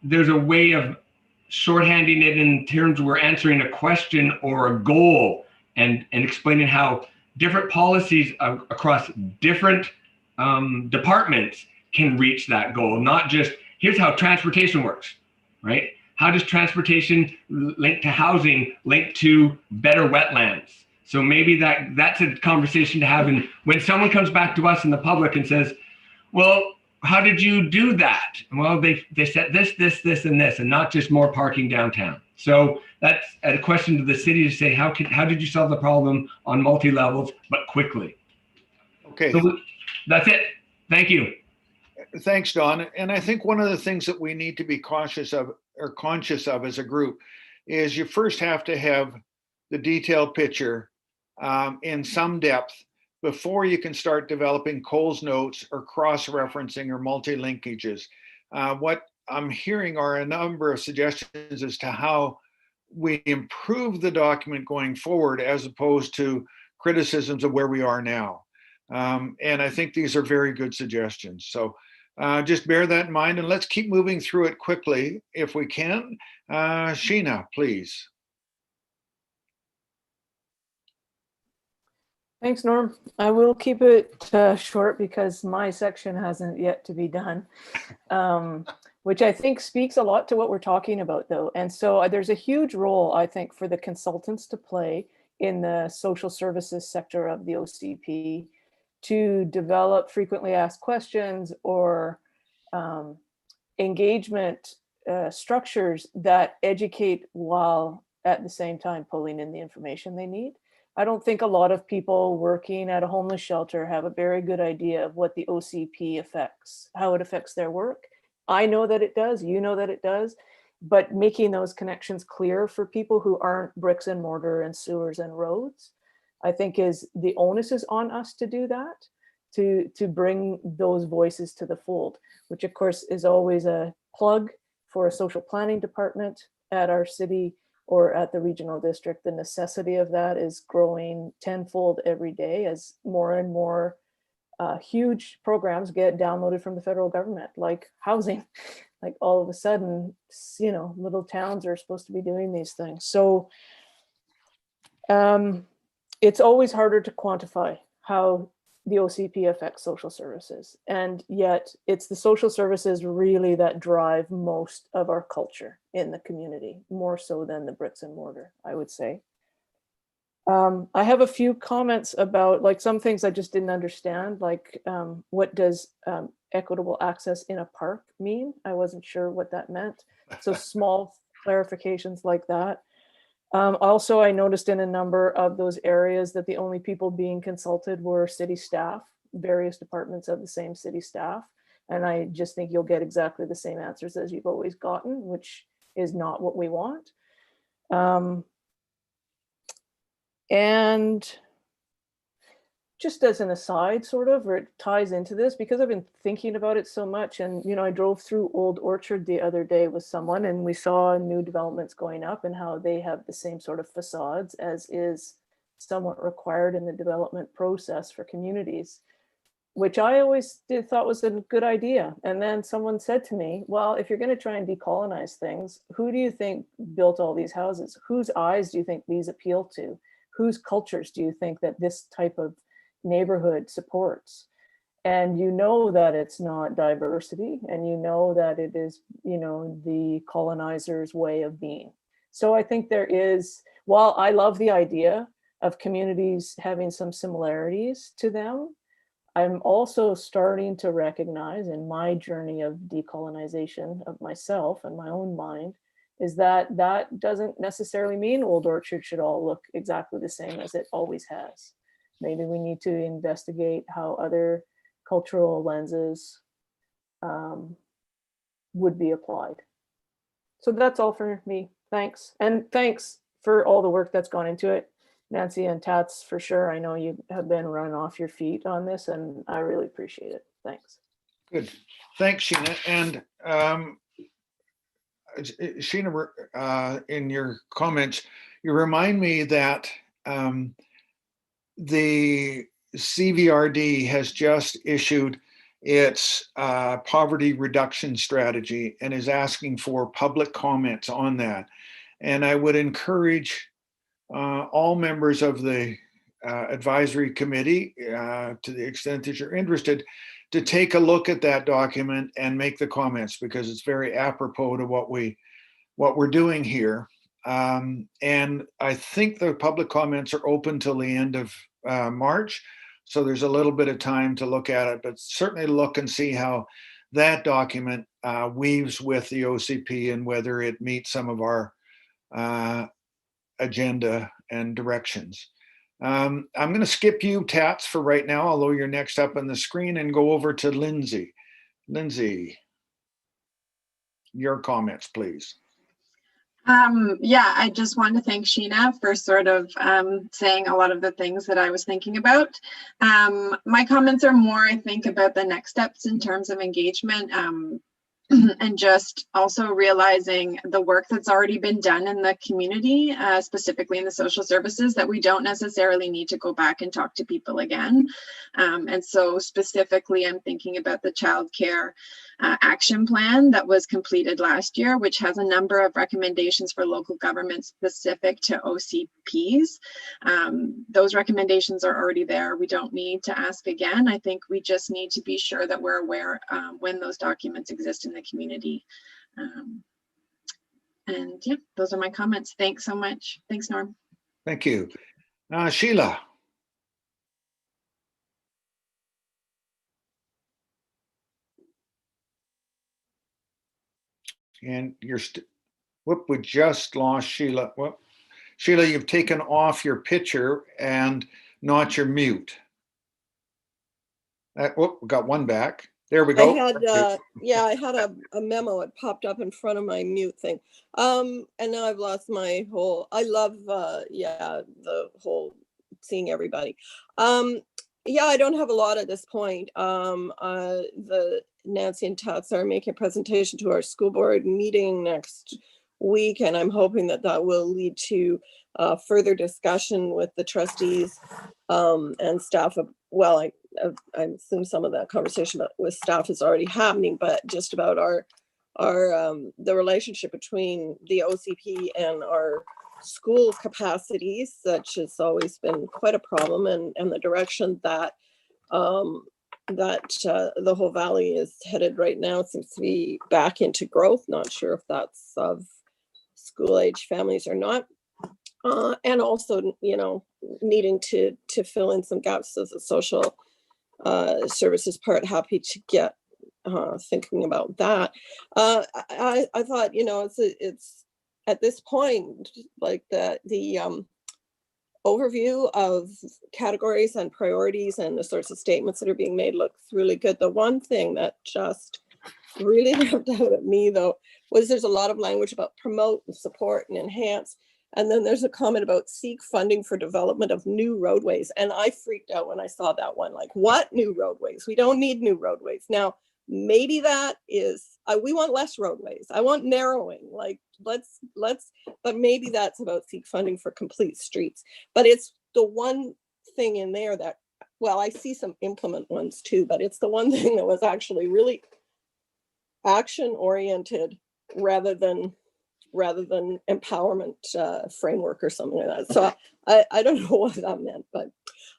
there's a way of shorthanding it in terms we're answering a question or a goal, and explaining how different policies across different departments can reach that goal. Not just, here's how transportation works, right? How does transportation link to housing, link to better wetlands? So maybe that's a conversation to have. And when someone comes back to us in the public and says, well, how did you do that? Well, they said this, and this, and not just more parking downtown. So that's a question to the city to say, how did you solve the problem on multi-levels, but quickly? Okay. So that's it. Thank you. Thanks, Don. And I think one of the things that we need to be conscious of as a group is you first have to have the detailed picture in some depth before you can start developing Coles notes or cross-referencing or multi-linkages. What I'm hearing are a number of suggestions as to how we improve the document going forward, as opposed to criticisms of where we are now. And I think these are very good suggestions. So just bear that in mind, and let's keep moving through it quickly if we can. Sheena, please. Thanks, Norm. I will keep it short because my section hasn't yet to be done, which I think speaks a lot to what we're talking about, though. And so there's a huge role, I think, for the consultants to play in the social services sector of the OCP to develop frequently asked questions or engagement structures that educate while at the same time pulling in the information they need. I don't think a lot of people working at a homeless shelter have a very good idea of what the OCP affects, how it affects their work. I know that it does, you know that it does, but making those connections clear for people who aren't bricks and mortar and sewers and roads, I think the onus is on us to do that, to bring those voices to the fold, which of course is always a plug for a social planning department at our city or at the regional district. The necessity of that is growing tenfold every day as more and more huge programs get downloaded from the federal government, like housing. Like all of a sudden, little towns are supposed to be doing these things. So it's always harder to quantify how the OCP affects social services. And yet it's the social services really that drive most of our culture in the community, more so than the bricks and mortar, I would say. I have a few comments about like some things I just didn't understand, like what does equitable access in a park mean? I wasn't sure what that meant. So small clarifications like that. Also, I noticed in a number of those areas that the only people being consulted were city staff, various departments of the same city staff. And I just think you'll get exactly the same answers as you've always gotten, which is not what we want. And just as an aside, sort of, or it ties into this, because I've been thinking about it so much. And, I drove through Old Orchard the other day with someone, and we saw new developments going up and how they have the same sort of facades as is somewhat required in the development process for communities, which I always thought was a good idea. And then someone said to me, well, if you're going to try and decolonize things, who do you think built all these houses? Whose eyes do you think these appeal to? Whose cultures do you think that this type of neighborhood supports? And that it's not diversity, and that it is the colonizer's way of being. So I think there is, while I love the idea of communities having some similarities to them. I'm also starting to recognize in my journey of decolonization of myself and my own mind is that that doesn't necessarily mean Old Orchard should all look exactly the same as it always has. Maybe we need to investigate how other cultural lenses would be applied. So that's all for me. Thanks. And thanks for all the work that's gone into it. Nancy and Tats, for sure. I know you have been running off your feet on this and I really appreciate it. Thanks. Good. Thanks, Sheena. And Sheena, in your comments, you remind me that the CVRD has just issued its poverty reduction strategy and is asking for public comments on that. And I would encourage all members of the advisory committee, to the extent that you're interested, to take a look at that document and make the comments, because it's very apropos to what we're doing here. And I think the public comments are open till the end of March. So there's a little bit of time to look at it, but certainly look and see how that document weaves with the OCP and whether it meets some of our agenda and directions. I'm going to skip you, Tats, for right now, although you're next up on the screen, and go over to Lindsay. Lindsay, your comments, please. Yeah, I just want to thank Sheena for sort of saying a lot of the things that I was thinking about. My comments are more, I think, about the next steps in terms of engagement. And just also realizing the work that's already been done in the community, specifically in the social services, that we don't necessarily need to go back and talk to people again. And so specifically, I'm thinking about the childcare action plan that was completed last year, which has a number of recommendations for local governments specific to OCPs. Those recommendations are already there. We don't need to ask again. I think we just need to be sure that we're aware when those documents exist in the community. And yeah, those are my comments. Thanks so much. Thanks, Norm. Thank you. Sheila. And we just lost Sheila. Well, Sheila, you've taken off your picture and not your mute. We got one back. There we go. I had a memo. It popped up in front of my mute thing. And now I've lost my whole, I love, the whole seeing everybody. Yeah, I don't have a lot at this point. The Nancy and Tats are making a presentation to our school board meeting next week, and I'm hoping that that will lead to further discussion with the trustees and staff. Well, I assume some of that conversation with staff is already happening, but just about the relationship between the OCP and our school capacities, such has always been quite a problem, and the direction that the whole valley is headed right now seems to be back into growth. Not sure if that's of school age families or not. And also, you know, needing to fill in some gaps as a social services part. Happy to get thinking about that. I thought, you know, it's at this point, like the overview of categories and priorities and the sorts of statements that are being made looks really good. The one thing that just really jumped out at me, though, was there's a lot of language about promote and support and enhance. And then there's a comment about seek funding for development of new roadways. And I freaked out when I saw that one, like, what new roadways? We don't need new roadways. Now, maybe that is, we want less roadways. I want narrowing, like, but maybe that's about seek funding for complete streets. But it's the one thing in there that, well, I see some implement ones too, but it's the one thing that was actually really action oriented rather than empowerment framework or something like that. So I don't know what that meant, but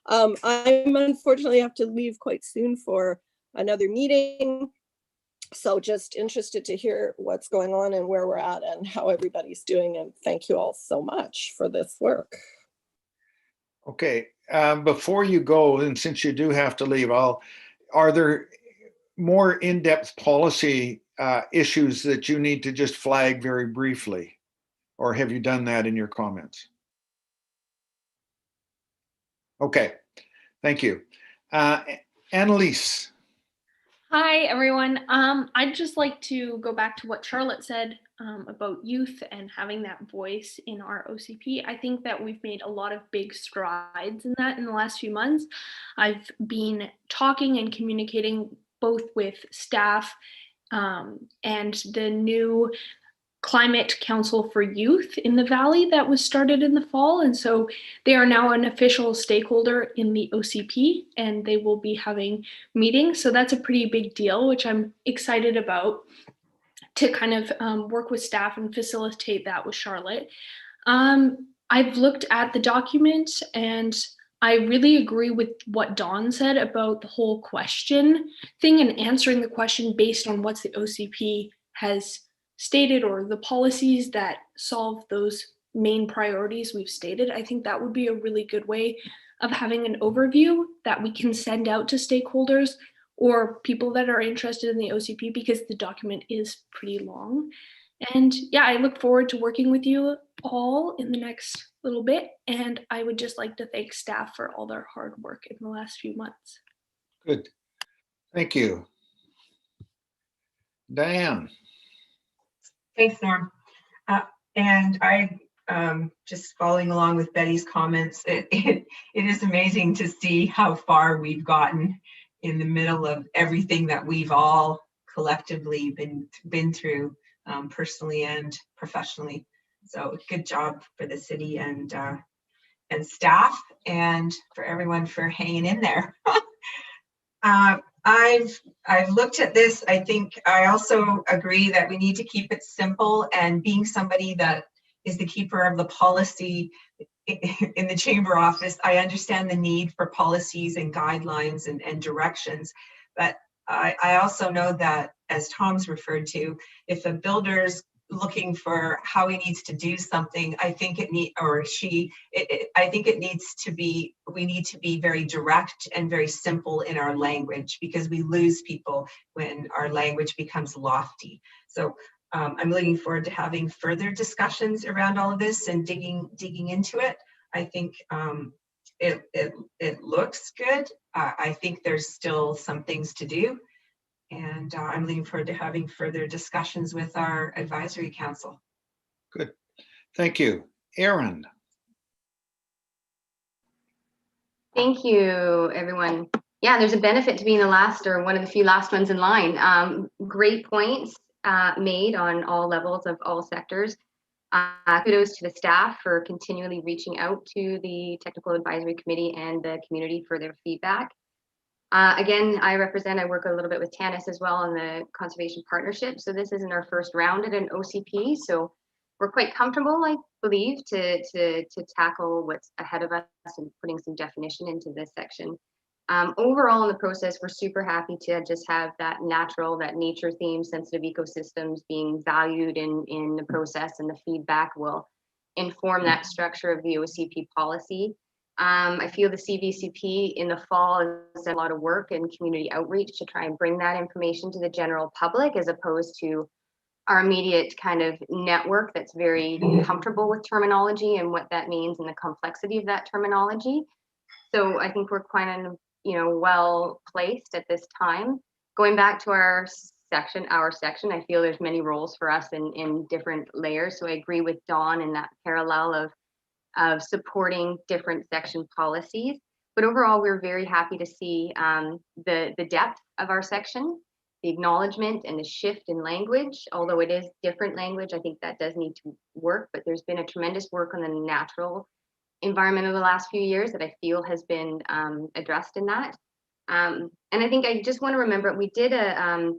I'm unfortunately have to leave quite soon for another meeting. So just interested to hear what's going on and where we're at and how everybody's doing. And thank you all so much for this work. Okay, before you go, and since you do have to leave, are there more in-depth policy issues that you need to just flag very briefly? Or have you done that in your comments? Okay, thank you. Annalise. Hi, everyone. I'd just like to go back to what Charlotte said about youth and having that voice in our OCP. I think that we've made a lot of big strides in that in the last few months. I've been talking and communicating both with staff and the new Climate Council for Youth in the Valley that was started in the fall. And so they are now an official stakeholder in the OCP and they will be having meetings. So that's a pretty big deal, which I'm excited about to kind of work with staff and facilitate that with Charlotte. I've looked at the document and I really agree with what Dawn said about the whole question thing and answering the question based on what the OCP has stated or the policies that solve those main priorities we've stated. I think that would be a really good way of having an overview that we can send out to stakeholders or people that are interested in the OCP, because the document is pretty long. And yeah, I look forward to working with you all in the next little bit. And I would just like to thank staff for all their hard work in the last few months. Good. Thank you. Diane. Thanks, Norm. And I, just following along with Betty's comments, it is amazing to see how far we've gotten in the middle of everything that we've all collectively been through, personally and professionally. So good job for the city and staff, and for everyone for hanging in there. I've looked at this. I think I also agree that we need to keep it simple, and being somebody that is the keeper of the policy in the chamber office, I understand the need for policies and guidelines and directions. But I also know that, as Tom's referred to, if a builder's looking for how he needs to do something, I think it need, or she, I think it needs to be, we need to be very direct and very simple in our language, because we lose people when our language becomes lofty. So I'm looking forward to having further discussions around all of this and digging into it. I think it looks good. I think there's still some things to do. And I'm looking forward to having further discussions with our advisory council. Good. Thank you. Erin. Thank you, everyone. Yeah, there's a benefit to being the last or one of the few last ones in line. Great points made on all levels of all sectors. Kudos to the staff for continually reaching out to the Technical Advisory Committee and the community for their feedback. Again, I work a little bit with Tanis as well on the Conservation Partnership. So this isn't our first round at an OCP. So we're quite comfortable, I believe, to tackle what's ahead of us and putting some definition into this section. Overall in the process, we're super happy to just have that nature theme, sensitive ecosystems being valued in the process, and the feedback will inform that structure of the OCP policy. I feel the CVCP in the fall has done a lot of work and community outreach to try and bring that information to the general public, as opposed to our immediate kind of network that's very comfortable with terminology and what that means and the complexity of that terminology. So I think we're quite well placed at this time. Going back to our section, I feel there's many roles for us in different layers. So I agree with Dawn in that parallel of supporting different section policies. But overall, we're very happy to see the depth of our section, the acknowledgement and the shift in language. Although it is different language, I think that does need to work, but there's been a tremendous work on the natural environment over the last few years that I feel has been addressed in that. And I think I just want to remember, we did a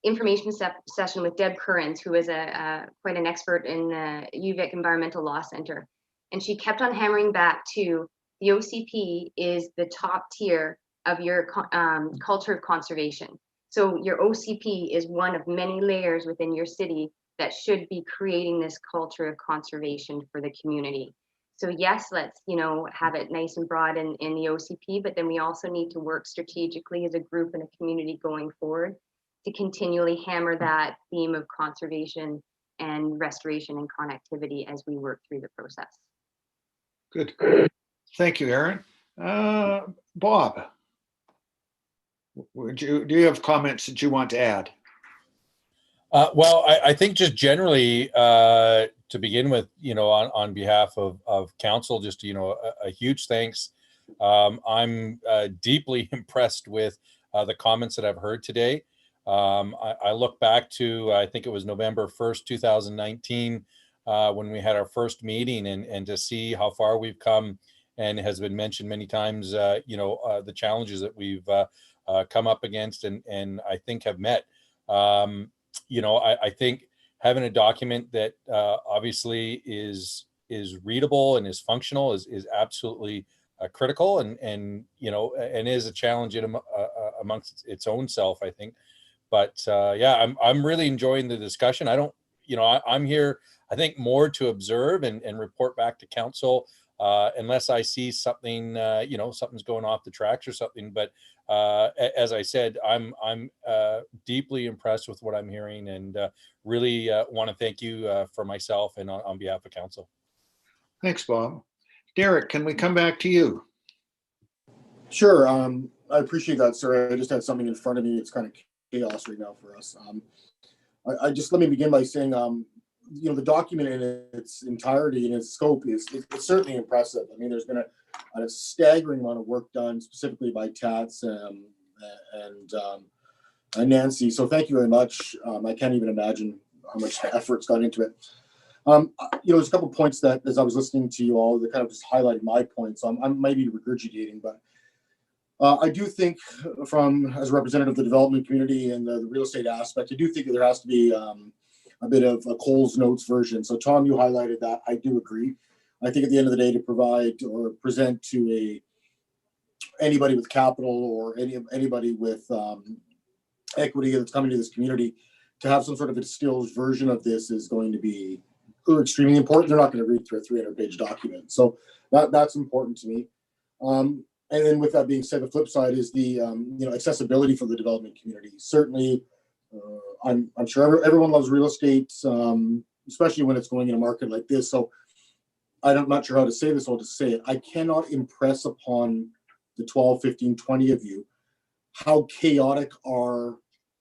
information session with Deb Currens, who is quite an expert in the UVic Environmental Law Center. And she kept on hammering back to the OCP is the top tier of your culture of conservation. So your OCP is one of many layers within your city that should be creating this culture of conservation for the community. So yes, let's, have it nice and broad in the OCP, but then we also need to work strategically as a group and a community going forward to continually hammer that theme of conservation and restoration and connectivity as we work through the process. Good. Thank you, Erin. Bob, do you have comments that you want to add? Well, I think just generally, to begin with, on behalf of council, just, a huge thanks. I'm deeply impressed with the comments that I've heard today. I look back to, I think it was November 1st, 2019, when we had our first meeting, and to see how far we've come, and it has been mentioned many times, the challenges that we've come up against and I think have met. I think having a document that obviously is readable and is functional is absolutely critical, and is a challenge amongst its own self, I think. But yeah, I'm really enjoying the discussion. I'm here, I think, more to observe and report back to council, unless I see something, something's going off the tracks or something. But as I said, I'm deeply impressed with what I'm hearing, and really want to thank you for myself and on behalf of council. Thanks, Bob. Derek, can we come back to you? Sure. I appreciate that, sir. I just had something in front of me. It's kind of chaos right now for us. I just, let me begin by saying, the document in its entirety and its scope it's certainly impressive. I mean, there's been a staggering amount of work done specifically by Tats and Nancy. So thank you very much. I can't even imagine how much effort's gone into it. There's a couple of points that, as I was listening to you all, that kind of just highlighted my points. I'm maybe regurgitating, but I do think, as a representative of the development community and the real estate aspect, I do think that there has to be a bit of a Coles Notes version. So Tom, you highlighted that. I do agree. I think at the end of the day, to provide or present to anybody with capital or anybody with equity that's coming to this community, to have some sort of a distilled version of this is going to be extremely important. They're not going to read through a 300-page document, so that's important to me. And then, with that being said, the flip side is the accessibility for the development community. Certainly, I'm sure everyone loves real estate, especially when it's going in a market like this. So I'm not sure how to say this, I'll just say it. I cannot impress upon the 12, 15, 20 of you how chaotic our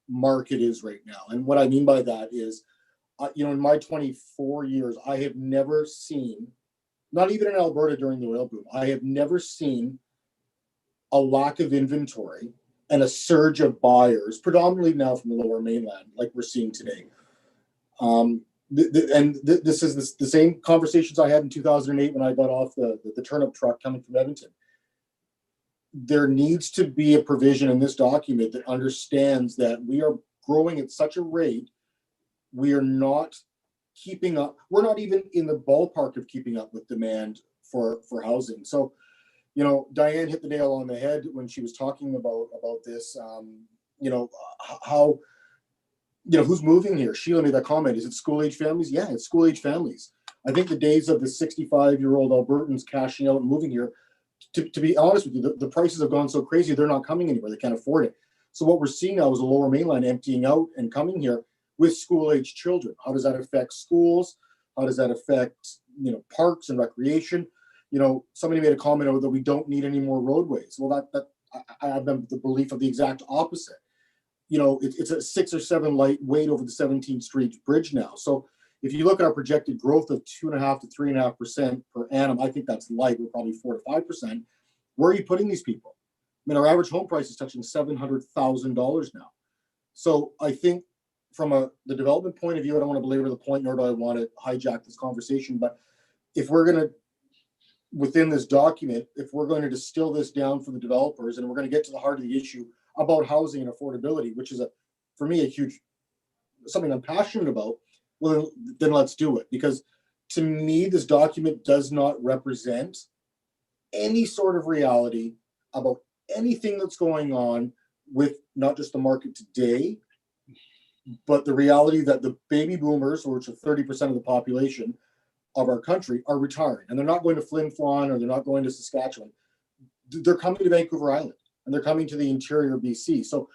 market is right now. And what I mean by that is, in my 24 years, I have never seen, not even in Alberta during the oil boom, I have never seen a lack of inventory and a surge of buyers, predominantly now from the Lower Mainland, like we're seeing today. This is the same conversations I had in 2008 when I got off the turnip truck coming from Edmonton. There needs to be a provision in this document that understands that we are growing at such a rate, we are not keeping up. We're not even in the ballpark of keeping up with demand for housing. So, Diane hit the nail on the head when she was talking about this. How, who's moving here? Sheila made that comment. Is it school-age families? Yeah, it's school-age families. I think the days of the 65-year-old Albertans cashing out and moving here, to be honest with you, the prices have gone so crazy, they're not coming anywhere. They can't afford it. So what we're seeing now is the Lower Mainland emptying out and coming here with school-age children. How does that affect schools? How does that affect, parks and recreation? Somebody made a comment that we don't need any more roadways. Well, I have the belief of the exact opposite. It's a 6 or 7 light weight over the 17th Street Bridge now. So if you look at our projected growth of 2.5 to 3.5% per annum, I think that's light. We're probably 4 to 5%. Where are you putting these people? I mean, our average home price is touching $700,000 now. So I think from the development point of view, I don't want to belabor the point, nor do I want to hijack this conversation. But if we're going to, within this document, if we're going to distill this down for the developers, and we're going to get to the heart of the issue about housing and affordability, which is for me, a huge, something I'm passionate about, well, then let's do it. Because to me, this document does not represent any sort of reality about anything that's going on with not just the market today, but the reality that the baby boomers, which are 30% of the population, of our country are retiring, and they're not going to Flin Flon or they're not going to Saskatchewan. They're coming to Vancouver Island and they're coming to the interior BC. So,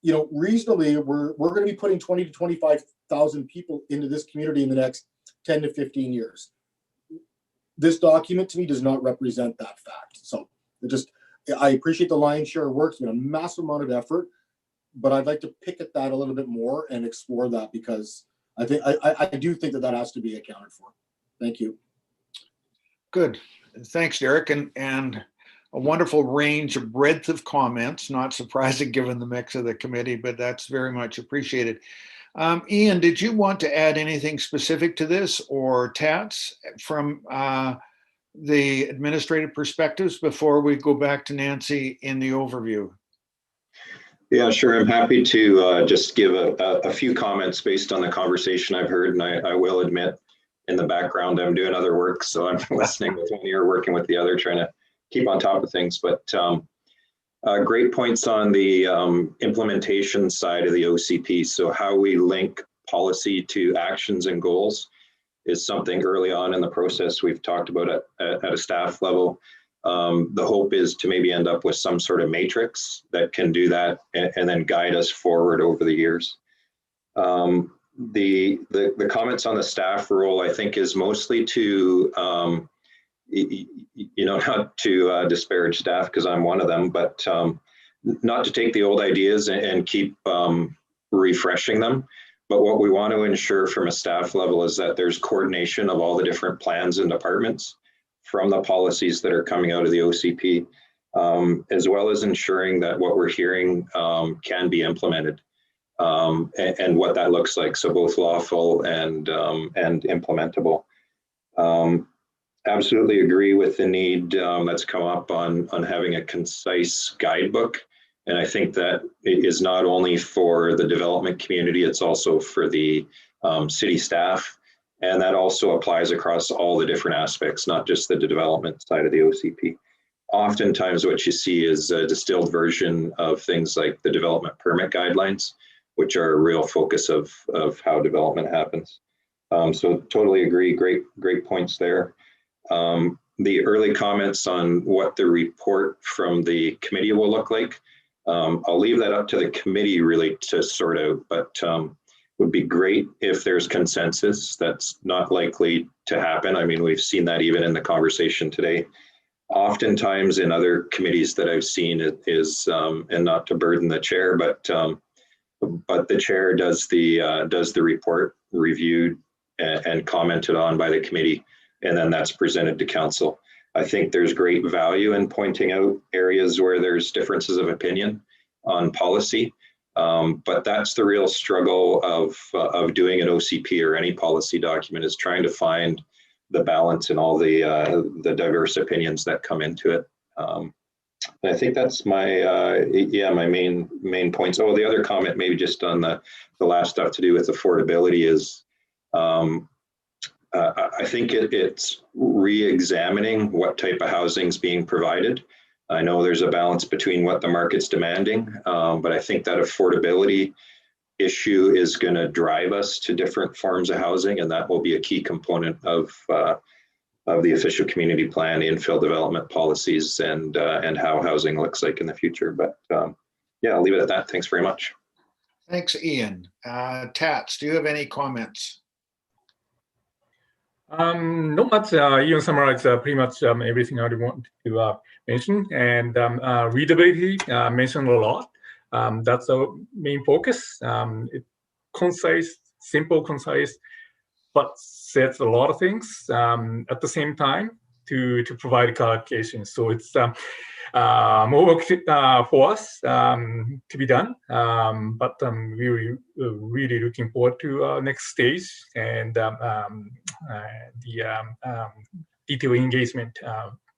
you know, reasonably, we're going to be putting 20 to 25,000 people into this community in the next 10 to 15 years. This document to me does not represent that fact. So I appreciate the lion's share of work. It's been a massive amount of effort, but I'd like to pick at that a little bit more and explore that, because I do think that has to be accounted for. Thank you. Good. Thanks, Derek. And a wonderful range of breadth of comments, not surprising given the mix of the committee, but that's very much appreciated. Ian, did you want to add anything specific to this, or Tats, from the administrative perspectives before we go back to Nancy in the overview? Yeah, sure. I'm happy to just give a few comments based on the conversation I've heard. And I will admit, in the background, I'm doing other work. So I'm listening with one ear, working with the other, trying to keep on top of things. But great points on the implementation side of the OCP. So how we link policy to actions and goals is something early on in the process we've talked about at a staff level. The hope is to maybe end up with some sort of matrix that can do that and then guide us forward over the years. The comments on the staff role, I think, is mostly to, not to disparage staff, because I'm one of them, but not to take the old ideas and keep refreshing them. But what we want to ensure from a staff level is that there's coordination of all the different plans and departments from the policies that are coming out of the OCP, as well as ensuring that what we're hearing can be implemented, and what that looks like. So both lawful and implementable. Absolutely agree with the need that's come up on having a concise guidebook. And I think that it is not only for the development community, it's also for the city staff. And that also applies across all the different aspects, not just the development side of the OCP. Oftentimes what you see is a distilled version of things like the development permit guidelines, which are a real focus of how development happens. So totally agree, great points there. The early comments on what the report from the committee will look like, I'll leave that up to the committee really to sort out, but would be great if there's consensus. That's not likely to happen. I mean, we've seen that even in the conversation today. Oftentimes in other committees that I've seen, it is, and not to burden the chair, but the chair does the report reviewed and commented on by the committee, and then that's presented to council. I think there's great value in pointing out areas where there's differences of opinion on policy. But that's the real struggle of doing an OCP or any policy document, is trying to find the balance in all the diverse opinions that come into it. And I think that's my my main points. Oh, the other comment, maybe just on the last stuff to do with affordability, is I think it's re-examining what type of housing is being provided. I know there's a balance between what the market's demanding, but I think that affordability issue is going to drive us to different forms of housing, and that will be a key component of the official community plan, infill development policies, and how housing looks like in the future. But yeah, I'll leave it at that. Thanks very much. Thanks, Ian. Tats, do you have any comments? Not much. Ian summarized pretty much everything I want to mention, and readability mentioned a lot. That's our main focus. Concise, simple, concise, but says a lot of things at the same time to provide clarification. So it's more work for us to be done, but we're really looking forward to next stage and the detailed engagement,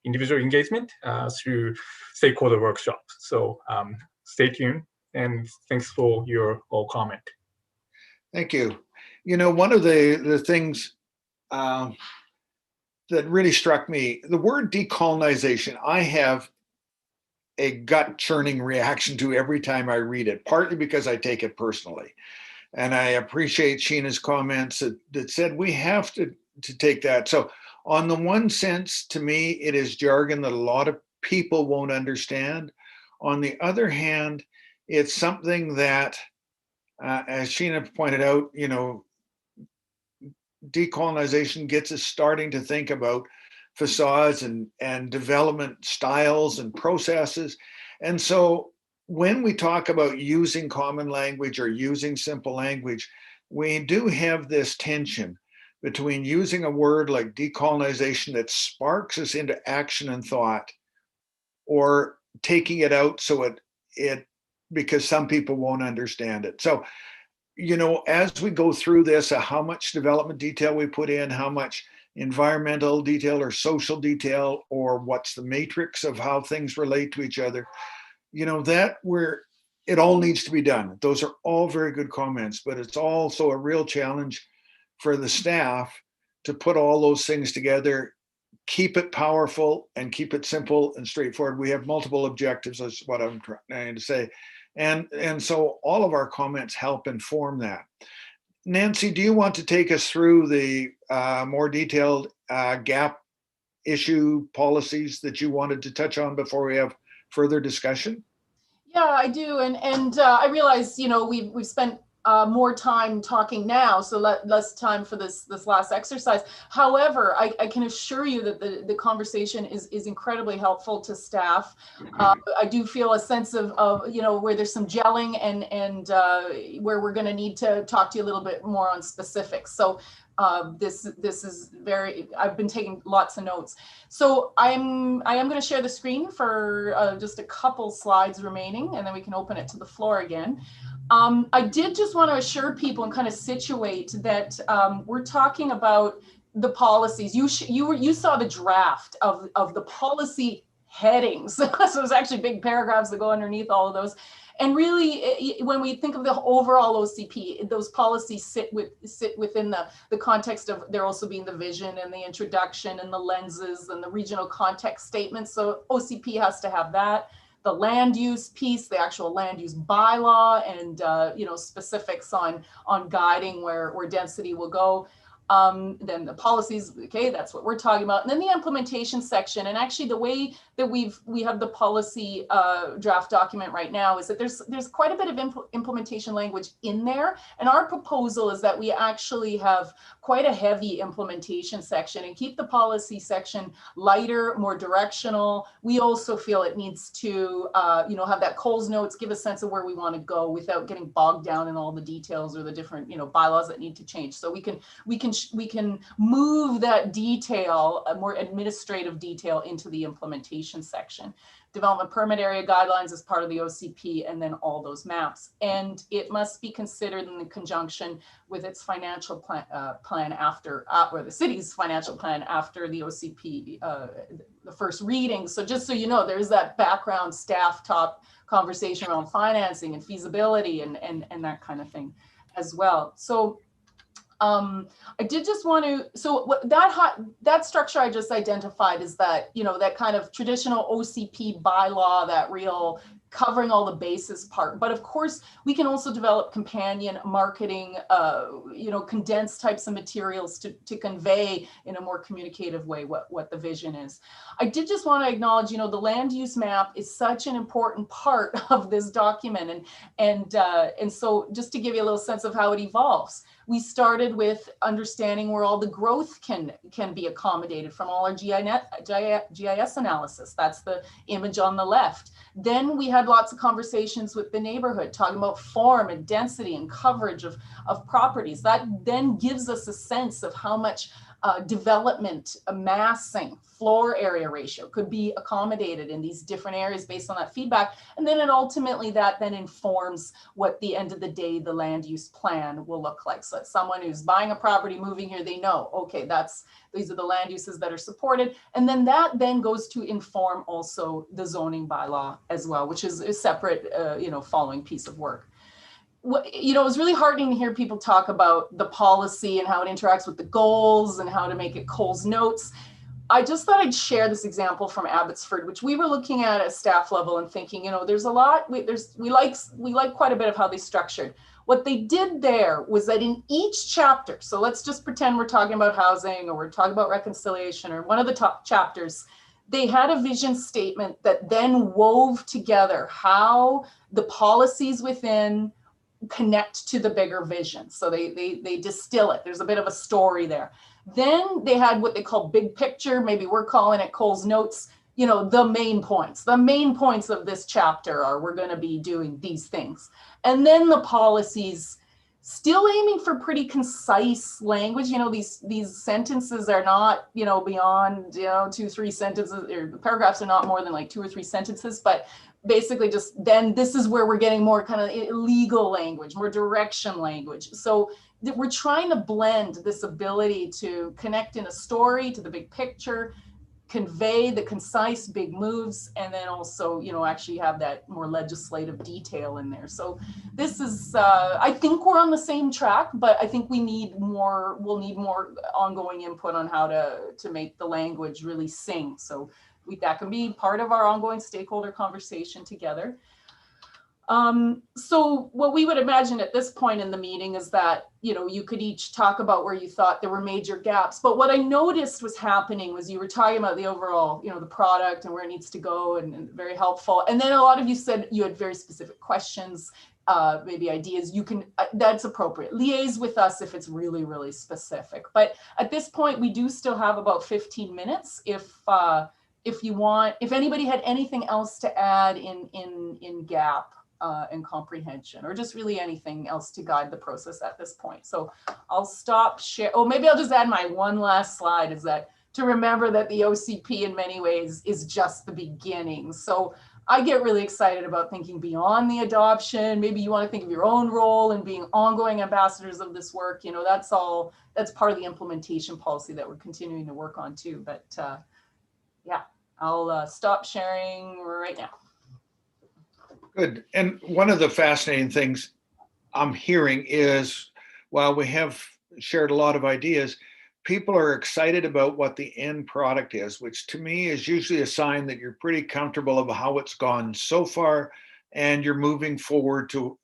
individual engagement through stakeholder workshops. So stay tuned, and thanks for your all comment. Thank you. You know, one of the things that really struck me, the word decolonization, I have a gut churning reaction to every time I read it, partly because I take it personally. And I appreciate Sheena's comments that said we have to to take that. So on the one sense, to me, it is jargon that a lot of people won't understand. On the other hand, it's something that, as Sheena pointed out, you know, decolonization gets us starting to think about facades and development styles and processes. And so when we talk about using common language or using simple language, we do have this tension between using a word like decolonization that sparks us into action and thought, or taking it out so it because some people won't understand it. So, you know, as we go through this, how much development detail we put in, how much environmental detail or social detail, or what's the matrix of how things relate to each other, you know, that where it all needs to be done. Those are all very good comments, but it's also a real challenge for the staff to put all those things together, keep it powerful and keep it simple and straightforward. We have multiple objectives, is what I'm trying to say. And so all of our comments help inform that. Nancy, do you want to take us through the more detailed gap issue policies that you wanted to touch on before we have further discussion? Yeah, I do. And I realize, you know, we've spent more time talking now, so less time for this last exercise. However, I can assure you that the conversation is incredibly helpful to staff. I do feel a sense of you know, where there's some gelling and where we're going to need to talk to you a little bit more on specifics. So this is very, I've been taking lots of notes. So I am going to share the screen for just a couple slides remaining, and then we can open it to the floor again. I did just want to assure people and kind of situate that we're talking about the policies. You saw the draft of the policy headings. So there's actually big paragraphs that go underneath all of those. And really, when we think of the overall OCP, those policies sit within the context of there also being the vision and the introduction and the lenses and the regional context statements. So OCP has to have that. The land use piece, the actual land use bylaw, and you know, specifics on guiding where density will go. Then the policies, okay, that's what we're talking about. And then the implementation section. And actually the way that we have the policy draft document right now is that there's quite a bit of implementation language in there. And our proposal is that we actually have quite a heavy implementation section and keep the policy section lighter, more directional. We also feel it needs to, you know, have that Coles notes, give a sense of where we want to go without getting bogged down in all the details or the different, you know, bylaws that need to change. So we can move that detail, a more administrative detail, into the implementation section. Development permit area guidelines as part of the OCP, and then all those maps. And it must be considered in conjunction with its financial plan after, or the city's financial plan after the OCP, the first reading. So just so you know, there's that background staff top conversation around financing and feasibility and that kind of thing as well. So I did just want to, so what that structure I just identified is that, you know, that kind of traditional OCP bylaw, that real covering all the bases part. But of course, we can also develop companion marketing, you know, condensed types of materials to convey in a more communicative way what the vision is. I did just want to acknowledge, you know, the land use map is such an important part of this document. And so just to give you a little sense of how it evolves, we started with understanding where all the growth can be accommodated from all our GIS analysis. That's the image on the left. Then we had lots of conversations with the neighborhood, talking about form and density and coverage of properties. That then gives us a sense of how much development, massing, floor area ratio could be accommodated in these different areas based on that feedback. And then ultimately that then informs what the end of the day, the land use plan will look like. So that someone who's buying a property, moving here, they know, okay, these are the land uses that are supported. And then that then goes to inform also the zoning bylaw as well, which is a separate, you know, following piece of work. You know, it was really heartening to hear people talk about the policy and how it interacts with the goals and how to make it Coles notes. I just thought I'd share this example from Abbotsford, which we were looking at staff level and thinking, there's a lot, we like quite a bit of how they structured. What they did there was that in each chapter, so let's just pretend we're talking about housing or we're talking about reconciliation or one of the top chapters, they had a vision statement that then wove together how the policies within connect to the bigger vision. So they distill it. There's a bit of a story there. Then they had what they call big picture. Maybe we're calling it Cole's notes. The main points. The main points of this chapter are we're going to be doing these things. And then the policies, still aiming for pretty concise language. These sentences are not, beyond, 2-3 sentences, or the paragraphs are not more than like 2 or 3 sentences, but basically just then this is where we're getting more kind of legal language, more direction language. So we're trying to blend this ability to connect in a story to the big picture, convey the concise big moves, and then also, actually have that more legislative detail in there. So this is, I think we're on the same track, but I think we'll need more ongoing input on how to make the language really sing. So that can be part of our ongoing stakeholder conversation together. So what we would imagine at this point in the meeting is that, you could each talk about where you thought there were major gaps. But what I noticed was happening was you were talking about the overall, the product and where it needs to go, and very helpful. And then a lot of you said you had very specific questions, maybe ideas. You can, that's appropriate. Liaise with us if it's really, really specific. But at this point, we do still have about 15 minutes. If anybody had anything else to add in gap and comprehension, or just really anything else to guide the process at this point. So I'll stop share. Oh, maybe I'll just add my one last slide, is that to remember that the OCP in many ways is just the beginning. So I get really excited about thinking beyond the adoption. Maybe you want to think of your own role and being ongoing ambassadors of this work. That's part of the implementation policy that we're continuing to work on too. But yeah, I'll stop sharing right now. Good. And one of the fascinating things I'm hearing is, while we have shared a lot of ideas, people are excited about what the end product is, which to me is usually a sign that you're pretty comfortable of how it's gone so far, and you're moving forward to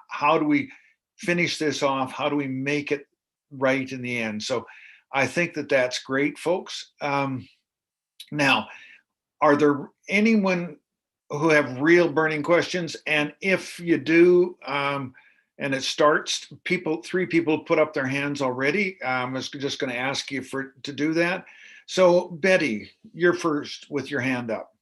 how do we finish this off? How do we make it right in the end? So I think that's great, folks. Now, are there anyone who have real burning questions? And if you do, and it starts, 3 people put up their hands already. I was just going to ask you to do that. So Betty, you're first with your hand up.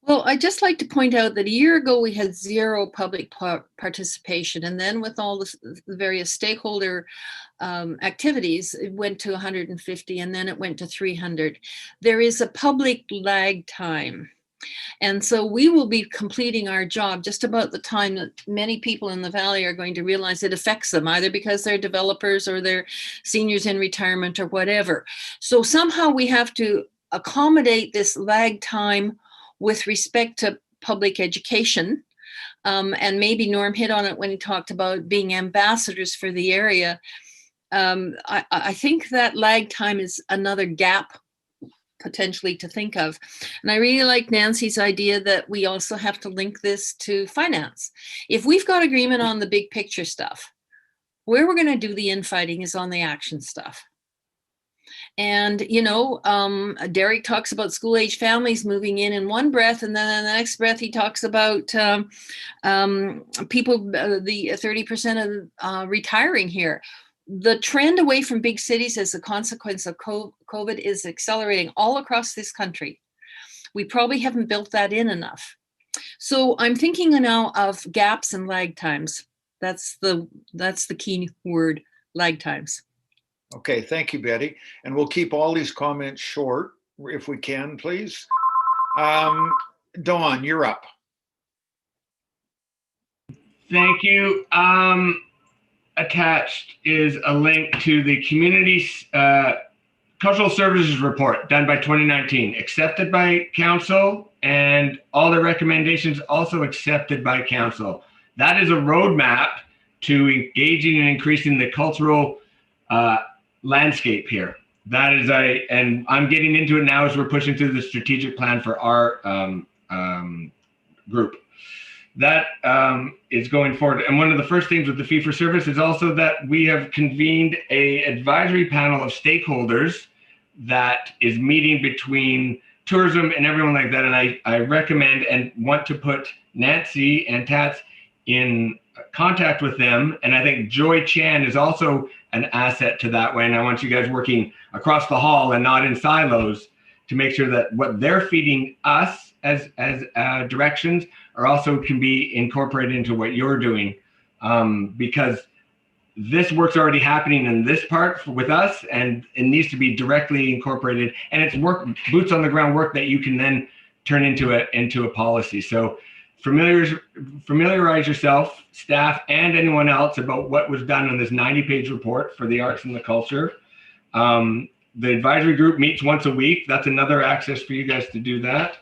Well, I'd just like to point out that a year ago we had 0 public participation, and then with all the various stakeholder activities, it went to 150, and then it went to 300. There is a public lag time. And so we will be completing our job just about the time that many people in the Valley are going to realize it affects them, either because they're developers or they're seniors in retirement or whatever. So somehow we have to accommodate this lag time with respect to public education. And maybe Norm hit on it when he talked about being ambassadors for the area. I think that lag time is another gap potentially to think of. And I really like Nancy's idea that we also have to link this to finance. If we've got agreement on the big picture stuff, where we're going to do the infighting is on the action stuff. And, Derek talks about school age families moving in one breath, and then in the next breath, he talks about people, the 30% of retiring here. The trend away from big cities as a consequence of COVID is accelerating all across this country. We probably haven't built that in enough. So I'm thinking now of gaps and lag times. That's the key word, lag times. Okay, thank you, Betty. And we'll keep all these comments short if we can, please. Dawn, you're up. Thank you. Attached is a link to the community cultural services report done by 2019, accepted by council, and all the recommendations also accepted by council. That is a roadmap to engaging and increasing the cultural landscape here. that is and I'm getting into it now as we're pushing through the strategic plan for our group. That is going forward. And one of the first things with the fee for service is also that we have convened a advisory panel of stakeholders that is meeting between tourism and everyone like that. And I recommend and want to put Nancy and Tats in contact with them. And I think Joy Chan is also an asset to that way. And I want you guys working across the hall and not in silos to make sure that what they're feeding us as directions are also can be incorporated into what you're doing, because this work's already happening in this part with us, and it needs to be directly incorporated. And it's work, boots on the ground work that you can then turn into a policy. So familiarize yourself, staff, and anyone else about what was done on this 90-page report for the arts and the culture. The advisory group meets once a week. That's another access for you guys to do that.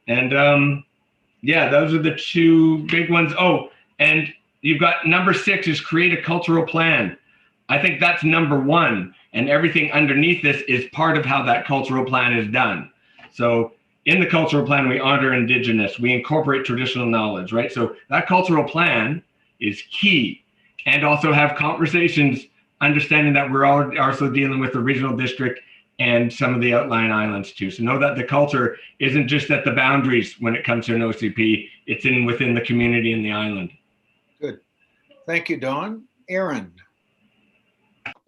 And yeah, those are the two big ones. Oh, and you've got number 6 is create a cultural plan. I think that's number 1, and everything underneath this is part of how that cultural plan is done. So in the cultural plan, we honor Indigenous, we incorporate traditional knowledge, right? So that cultural plan is key, and also have conversations, understanding that we're also dealing with the regional district and some of the outlying islands too. So know that the culture isn't just at the boundaries when it comes to an OCP, it's within the community and the island. Good. Thank you, Dawn. Aaron.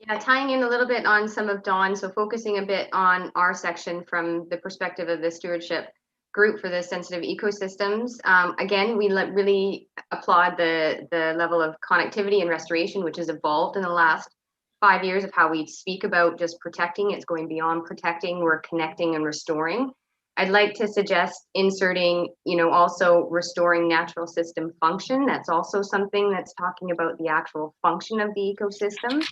Yeah, tying in a little bit on some of Dawn, so focusing a bit on our section from the perspective of the stewardship group for the sensitive ecosystems. Again, we really applaud the level of connectivity and restoration, which has evolved in the last 5 years of how we speak about just protecting. It's going beyond protecting, we're connecting and restoring. I'd like to suggest inserting, also restoring natural system function. That's also something that's talking about the actual function of the ecosystem,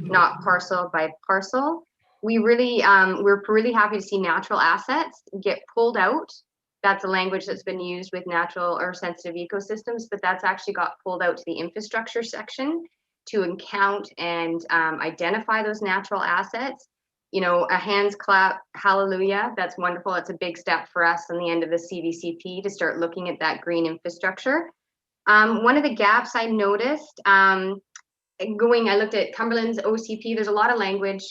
not parcel by parcel. We're really happy to see natural assets get pulled out. That's a language that's been used with natural or sensitive ecosystems, but that's actually got pulled out to the infrastructure section to account and identify those natural assets. A hands clap, hallelujah, that's wonderful. It's a big step for us on the end of the CVCP to start looking at that green infrastructure. One of the gaps I noticed, I looked at Cumberland's OCP, there's a lot of language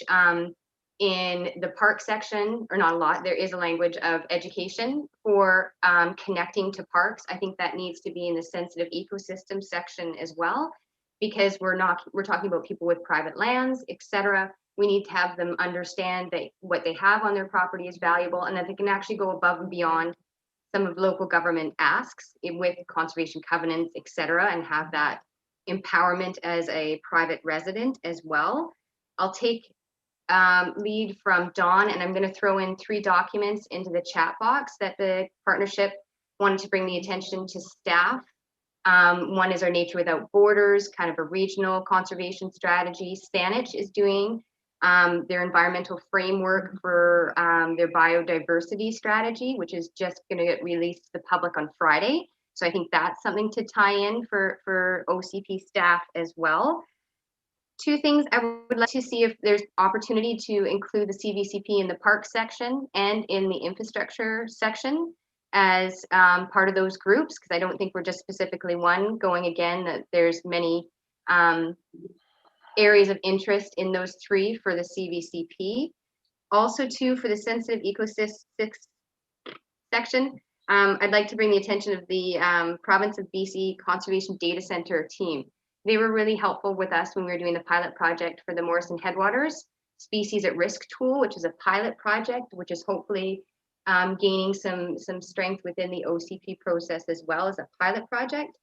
in the park section, or not a lot, there is a language of education for connecting to parks. I think that needs to be in the sensitive ecosystem section as well, because we're talking about people with private lands, etc. We need to have them understand that what they have on their property is valuable, and that they can actually go above and beyond some of local government asks with conservation covenants, etc., and have that empowerment as a private resident as well. I'll take lead from Dawn, and I'm going to throw in 3 documents into the chat box that the partnership wanted to bring the attention to staff. One is our Nature Without Borders, kind of a regional conservation strategy. Saanich is doing their environmental framework for their biodiversity strategy, which is just going to get released to the public on Friday. So I think that's something to tie in for OCP staff as well. 2 things I would like to see if there's opportunity to include the CVCP in the park section and in the infrastructure section as part of those groups, because I don't think we're just specifically one. Going again, that there's many areas of interest in those 3 for the CVCP. Also, too, for the sensitive ecosystem section, I'd like to bring the attention of the Province of BC Conservation Data Center team. They were really helpful with us when we were doing the pilot project for the Morrison Headwaters Species at Risk tool, which is a pilot project, which is hopefully gaining some strength within the OCP process as well as a pilot project.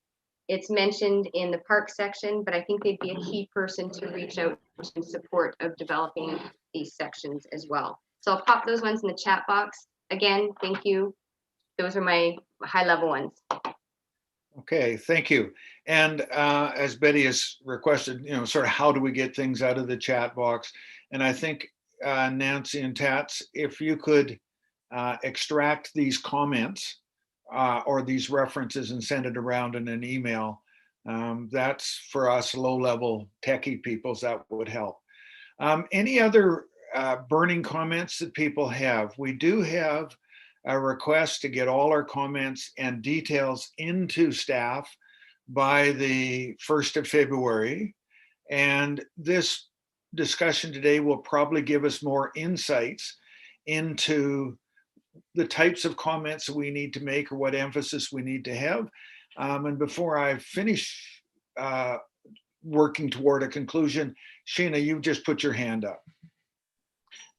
It's mentioned in the park section, but I think they'd be a key person to reach out in support of developing these sections as well. So I'll pop those ones in the chat box. Again, thank you. Those are my high level ones. Okay, thank you. And as Betty has requested, sort of how do we get things out of the chat box? And I think Nancy and Tats, if you could extract these comments or these references and send it around in an email, that's for us low-level techie peoples, that would help. Any other burning comments that people have. We do have a request to get all our comments and details into staff by the 1st of February. And this discussion today will probably give us more insights into the types of comments that we need to make or what emphasis we need to have. And before I finish working toward a conclusion, Sheena, you've just put your hand up.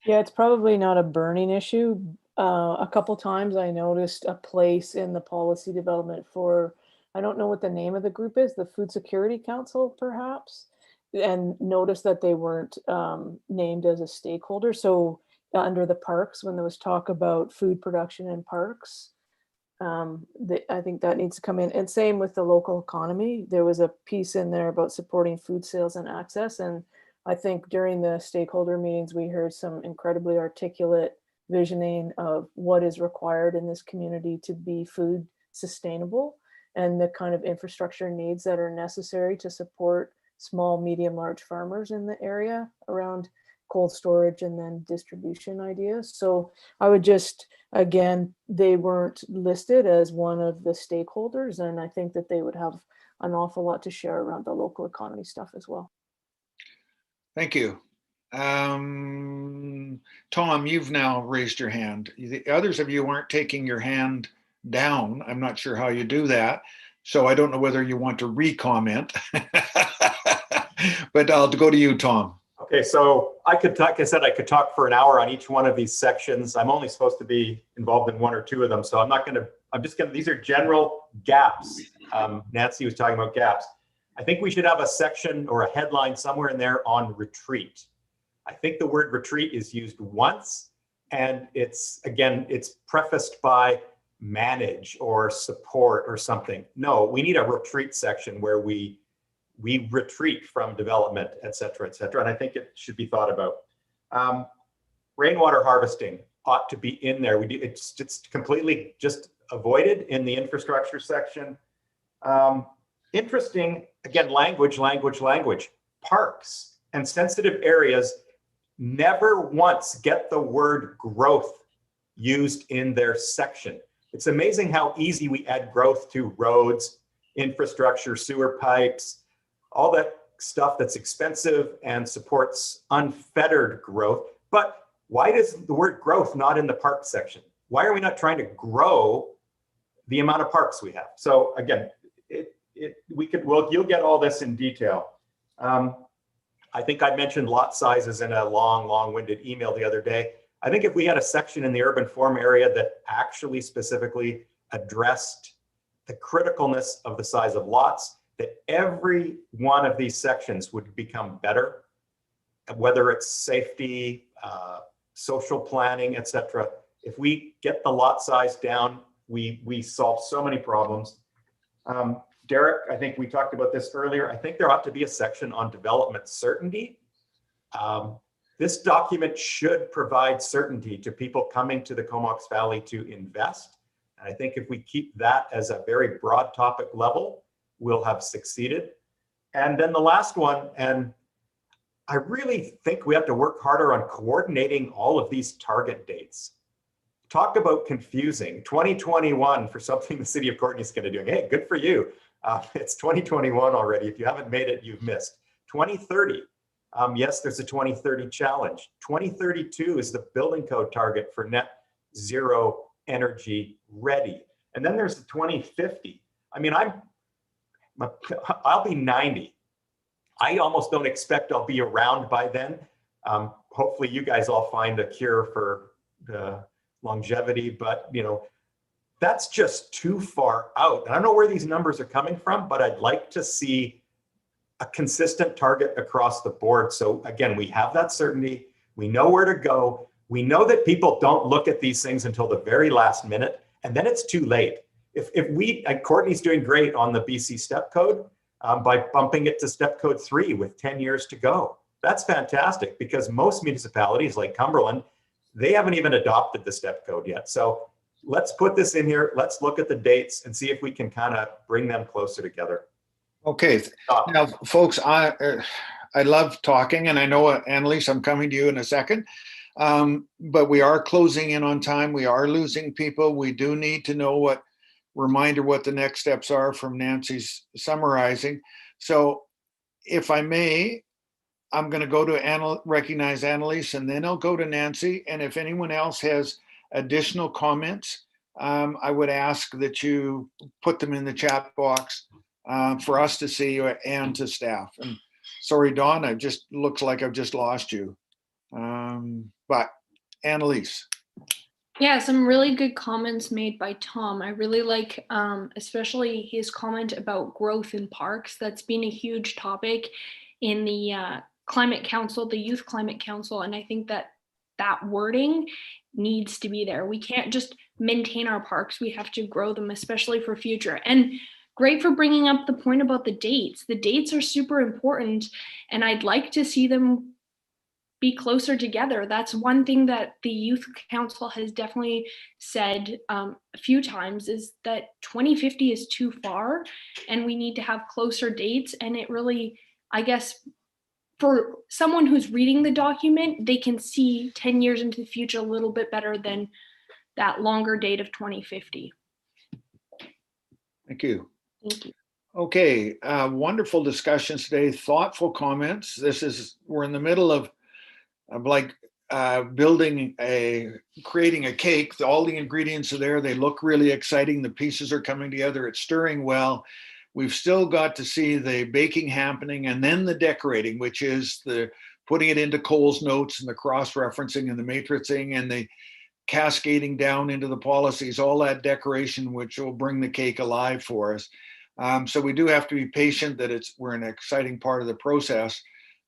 Yeah, it's probably not a burning issue. A couple times I noticed a place in the policy development for, I don't know what the name of the group is, the Food Security Council, perhaps, and noticed that they weren't named as a stakeholder. So under the parks, when there was talk about food production in parks, I think that needs to come in. And same with the local economy. There was a piece in there about supporting food sales and access. And I think during the stakeholder meetings, we heard some incredibly articulate visioning of what is required in this community to be food sustainable and the kind of infrastructure needs that are necessary to support small, medium, large farmers in the area around cold storage and then distribution ideas. So I would just, again, they weren't listed as one of the stakeholders, and I think that they would have an awful lot to share around the local economy stuff as well. Thank you. Tom, you've now raised your hand. The others of you aren't taking your hand down. I'm not sure how you do that. So I don't know whether you want to re-comment, but I'll go to you, Tom. Okay, so I could talk, like I said, I could talk for an hour on each one of these sections. I'm only supposed to be involved in one or two of them. So I'm just gonna, these are general gaps. Nancy was talking about gaps. I think we should have a section or a headline somewhere in there on retreat. I think the word retreat is used once, and it's, again, it's prefaced by manage or support or something. No, we need a retreat section where we retreat from development, et cetera, and I think it should be thought about. Rainwater harvesting ought to be in there. It's completely just avoided in the infrastructure section. Interesting, again, language. Parks and sensitive areas never once get the word growth used in their section. It's amazing how easy we add growth to roads, infrastructure, sewer pipes, all that stuff that's expensive and supports unfettered growth. But why does the word growth not in the park section? Why are we not trying to grow the amount of parks we have? So again, you'll get all this in detail. I think I mentioned lot sizes in a long-winded email the other day. I think if we had a section in the urban form area that actually specifically addressed the criticalness of the size of lots, that every one of these sections would become better, whether it's safety, social planning, et cetera. If we get the lot size down, we solve so many problems. Derek, I think we talked about this earlier. I think there ought to be a section on development certainty. This document should provide certainty to people coming to the Comox Valley to invest. And I think if we keep that as a very broad topic level, we'll have succeeded. And then the last one, and I really think we have to work harder on coordinating all of these target dates. Talk about confusing. 2021 for something the city of Courtenay is going to do. Hey, good for you. It's 2021 already. If you haven't made it, you've missed. 2030. Yes, there's a 2030 challenge. 2032 is the building code target for net zero energy ready. And then there's the 2050. I mean, I'll be 90. I almost don't expect I'll be around by then. Hopefully you guys all find a cure for the longevity, but that's just too far out. I don't know where these numbers are coming from, but I'd like to see a consistent target across the board. So again, we have that certainty. We know where to go. We know that people don't look at these things until the very last minute, and then it's too late. Courtney's doing great on the BC step code by bumping it to step code 3 with 10 years to go. That's fantastic because most municipalities like Cumberland, they haven't even adopted the step code yet. So let's put this in here. Let's look at the dates and see if we can kind of bring them closer together. Okay. Now, folks, I love talking, and I know, Annalise, I'm coming to you in a second. But we are closing in on time. We are losing people. We do need to know what the next steps are from Nancy's summarizing. So if I may, I'm going to go to recognize Annalise, and then I'll go to Nancy. And if anyone else has additional comments, I would ask that you put them in the chat box for us to see and to staff. And sorry, Dawn, looks like I've just lost you. But Annalise. Yeah, some really good comments made by Tom. I really like especially his comment about growth in parks. That's been a huge topic in the Climate Council, the Youth Climate Council, and I think that that wording needs to be there. We can't just maintain our parks, we have to grow them, especially for future. And great for bringing up the point about the dates. The dates are super important, and I'd like to see them be closer together. That's one thing that the Youth Council has definitely said a few times, is that 2050 is too far and we need to have closer dates. And it really, I guess, for someone who's reading the document, they can see 10 years into the future a little bit better than that longer date of 2050. Thank you. Thank you. Okay, wonderful discussions today, thoughtful comments. We're in the middle of like creating a cake. All the ingredients are there. They look really exciting. The pieces are coming together. It's stirring well. We've still got to see the baking happening, and then the decorating, which is the putting it into Cole's notes and the cross-referencing and the matrixing and the cascading down into the policies, all that decoration, which will bring the cake alive for us. So we do have to be patient that we're an exciting part of the process.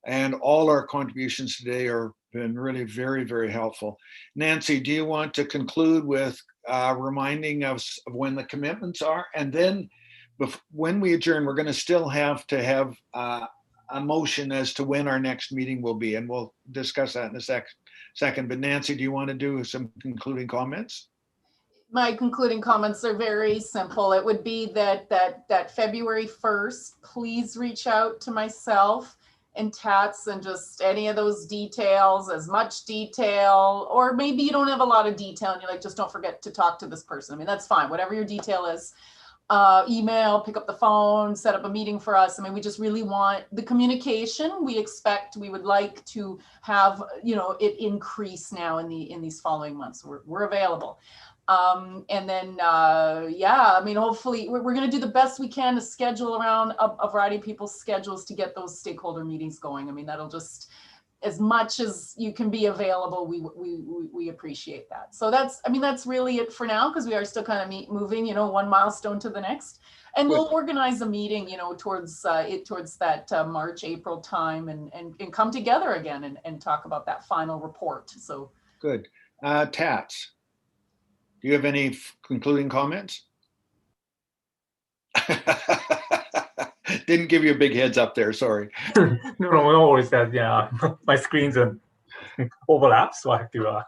And all our contributions today have been really very, very helpful. Nancy, do you want to conclude with reminding us of when the commitments are? And then when we adjourn, we're going to still have to have a motion as to when our next meeting will be. And we'll discuss that in a second. But Nancy, do you want to do some concluding comments? My concluding comments are very simple. It would be that February 1st, please reach out to myself and Tats and just any of those details, as much detail, or maybe you don't have a lot of detail and you're like, just don't forget to talk to this person. I mean, that's fine. Whatever your detail is, email, pick up the phone, set up a meeting for us. I mean, we just really want the communication. We would like to have, it increase now in these following months. We're available. And then, I mean, hopefully we're going to do the best we can to schedule around a variety of people's schedules to get those stakeholder meetings going. I mean, that'll just, as much as you can be available, we appreciate that. So that's really it for now, because we are still kind of moving, one milestone to the next. And we'll organize a meeting, towards that March, April time and come together again and talk about that final report. So good. Tats, do you have any concluding comments? Didn't give you a big heads up there, sorry. No worries. That my screens are overlap, so I have to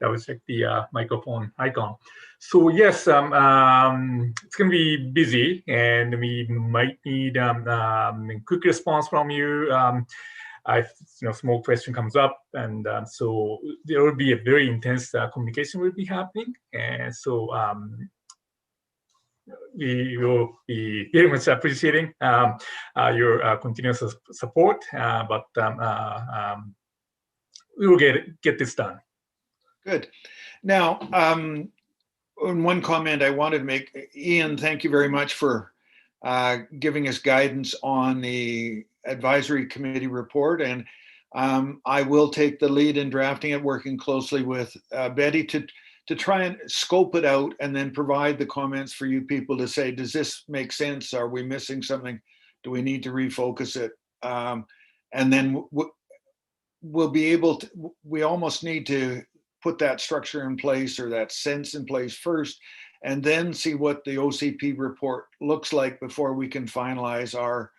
double check the microphone icon. So yes, it's going to be busy, and we might need a quick response from you. Small question comes up, and so there will be a very intense communication will be happening, and so we will be very much appreciating your continuous support, but we will get this done. Good. Now, one comment I wanted to make, Ian, thank you very much for giving us guidance on the advisory committee report, and I will take the lead in drafting it, working closely with Betty to try and scope it out and then provide the comments for you people to say, does this make sense? Are we missing something? Do we need to refocus it? And then we'll be able to, we almost need to put that structure in place or that sense in place first, and then see what the OCP report looks like before we can finalize our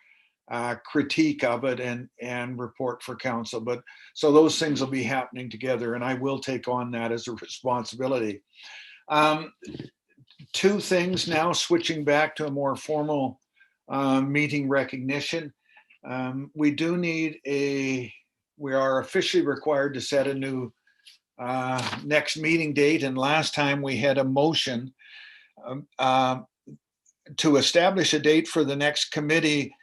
critique of it and report for council. But so those things will be happening together, and I will take on that as a responsibility. Two things now, switching back to a more formal meeting recognition. We do need we are officially required to set a new next meeting date. And last time we had a motion to establish a date for the next committee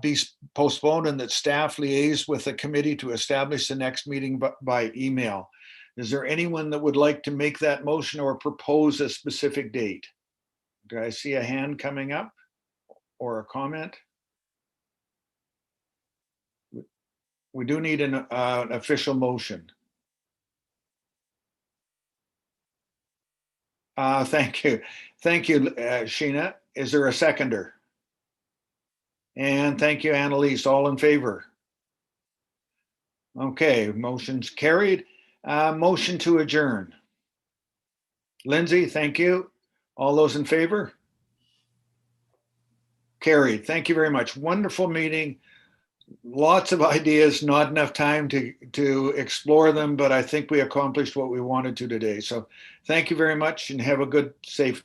be postponed, and that staff liaise with the committee to establish the next meeting by email. Is there anyone that would like to make that motion or propose a specific date? Do I see a hand coming up or a comment? We do need an official motion. Thank you. Thank you, Sheena. Is there a seconder? And thank you, Annalise. All in favor? Okay, motion's carried. Motion to adjourn. Lindsay, thank you. All those in favor? Carried. Thank you very much. Wonderful meeting. Lots of ideas, not enough time to explore them, but I think we accomplished what we wanted to today. So thank you very much and have a good, safe day.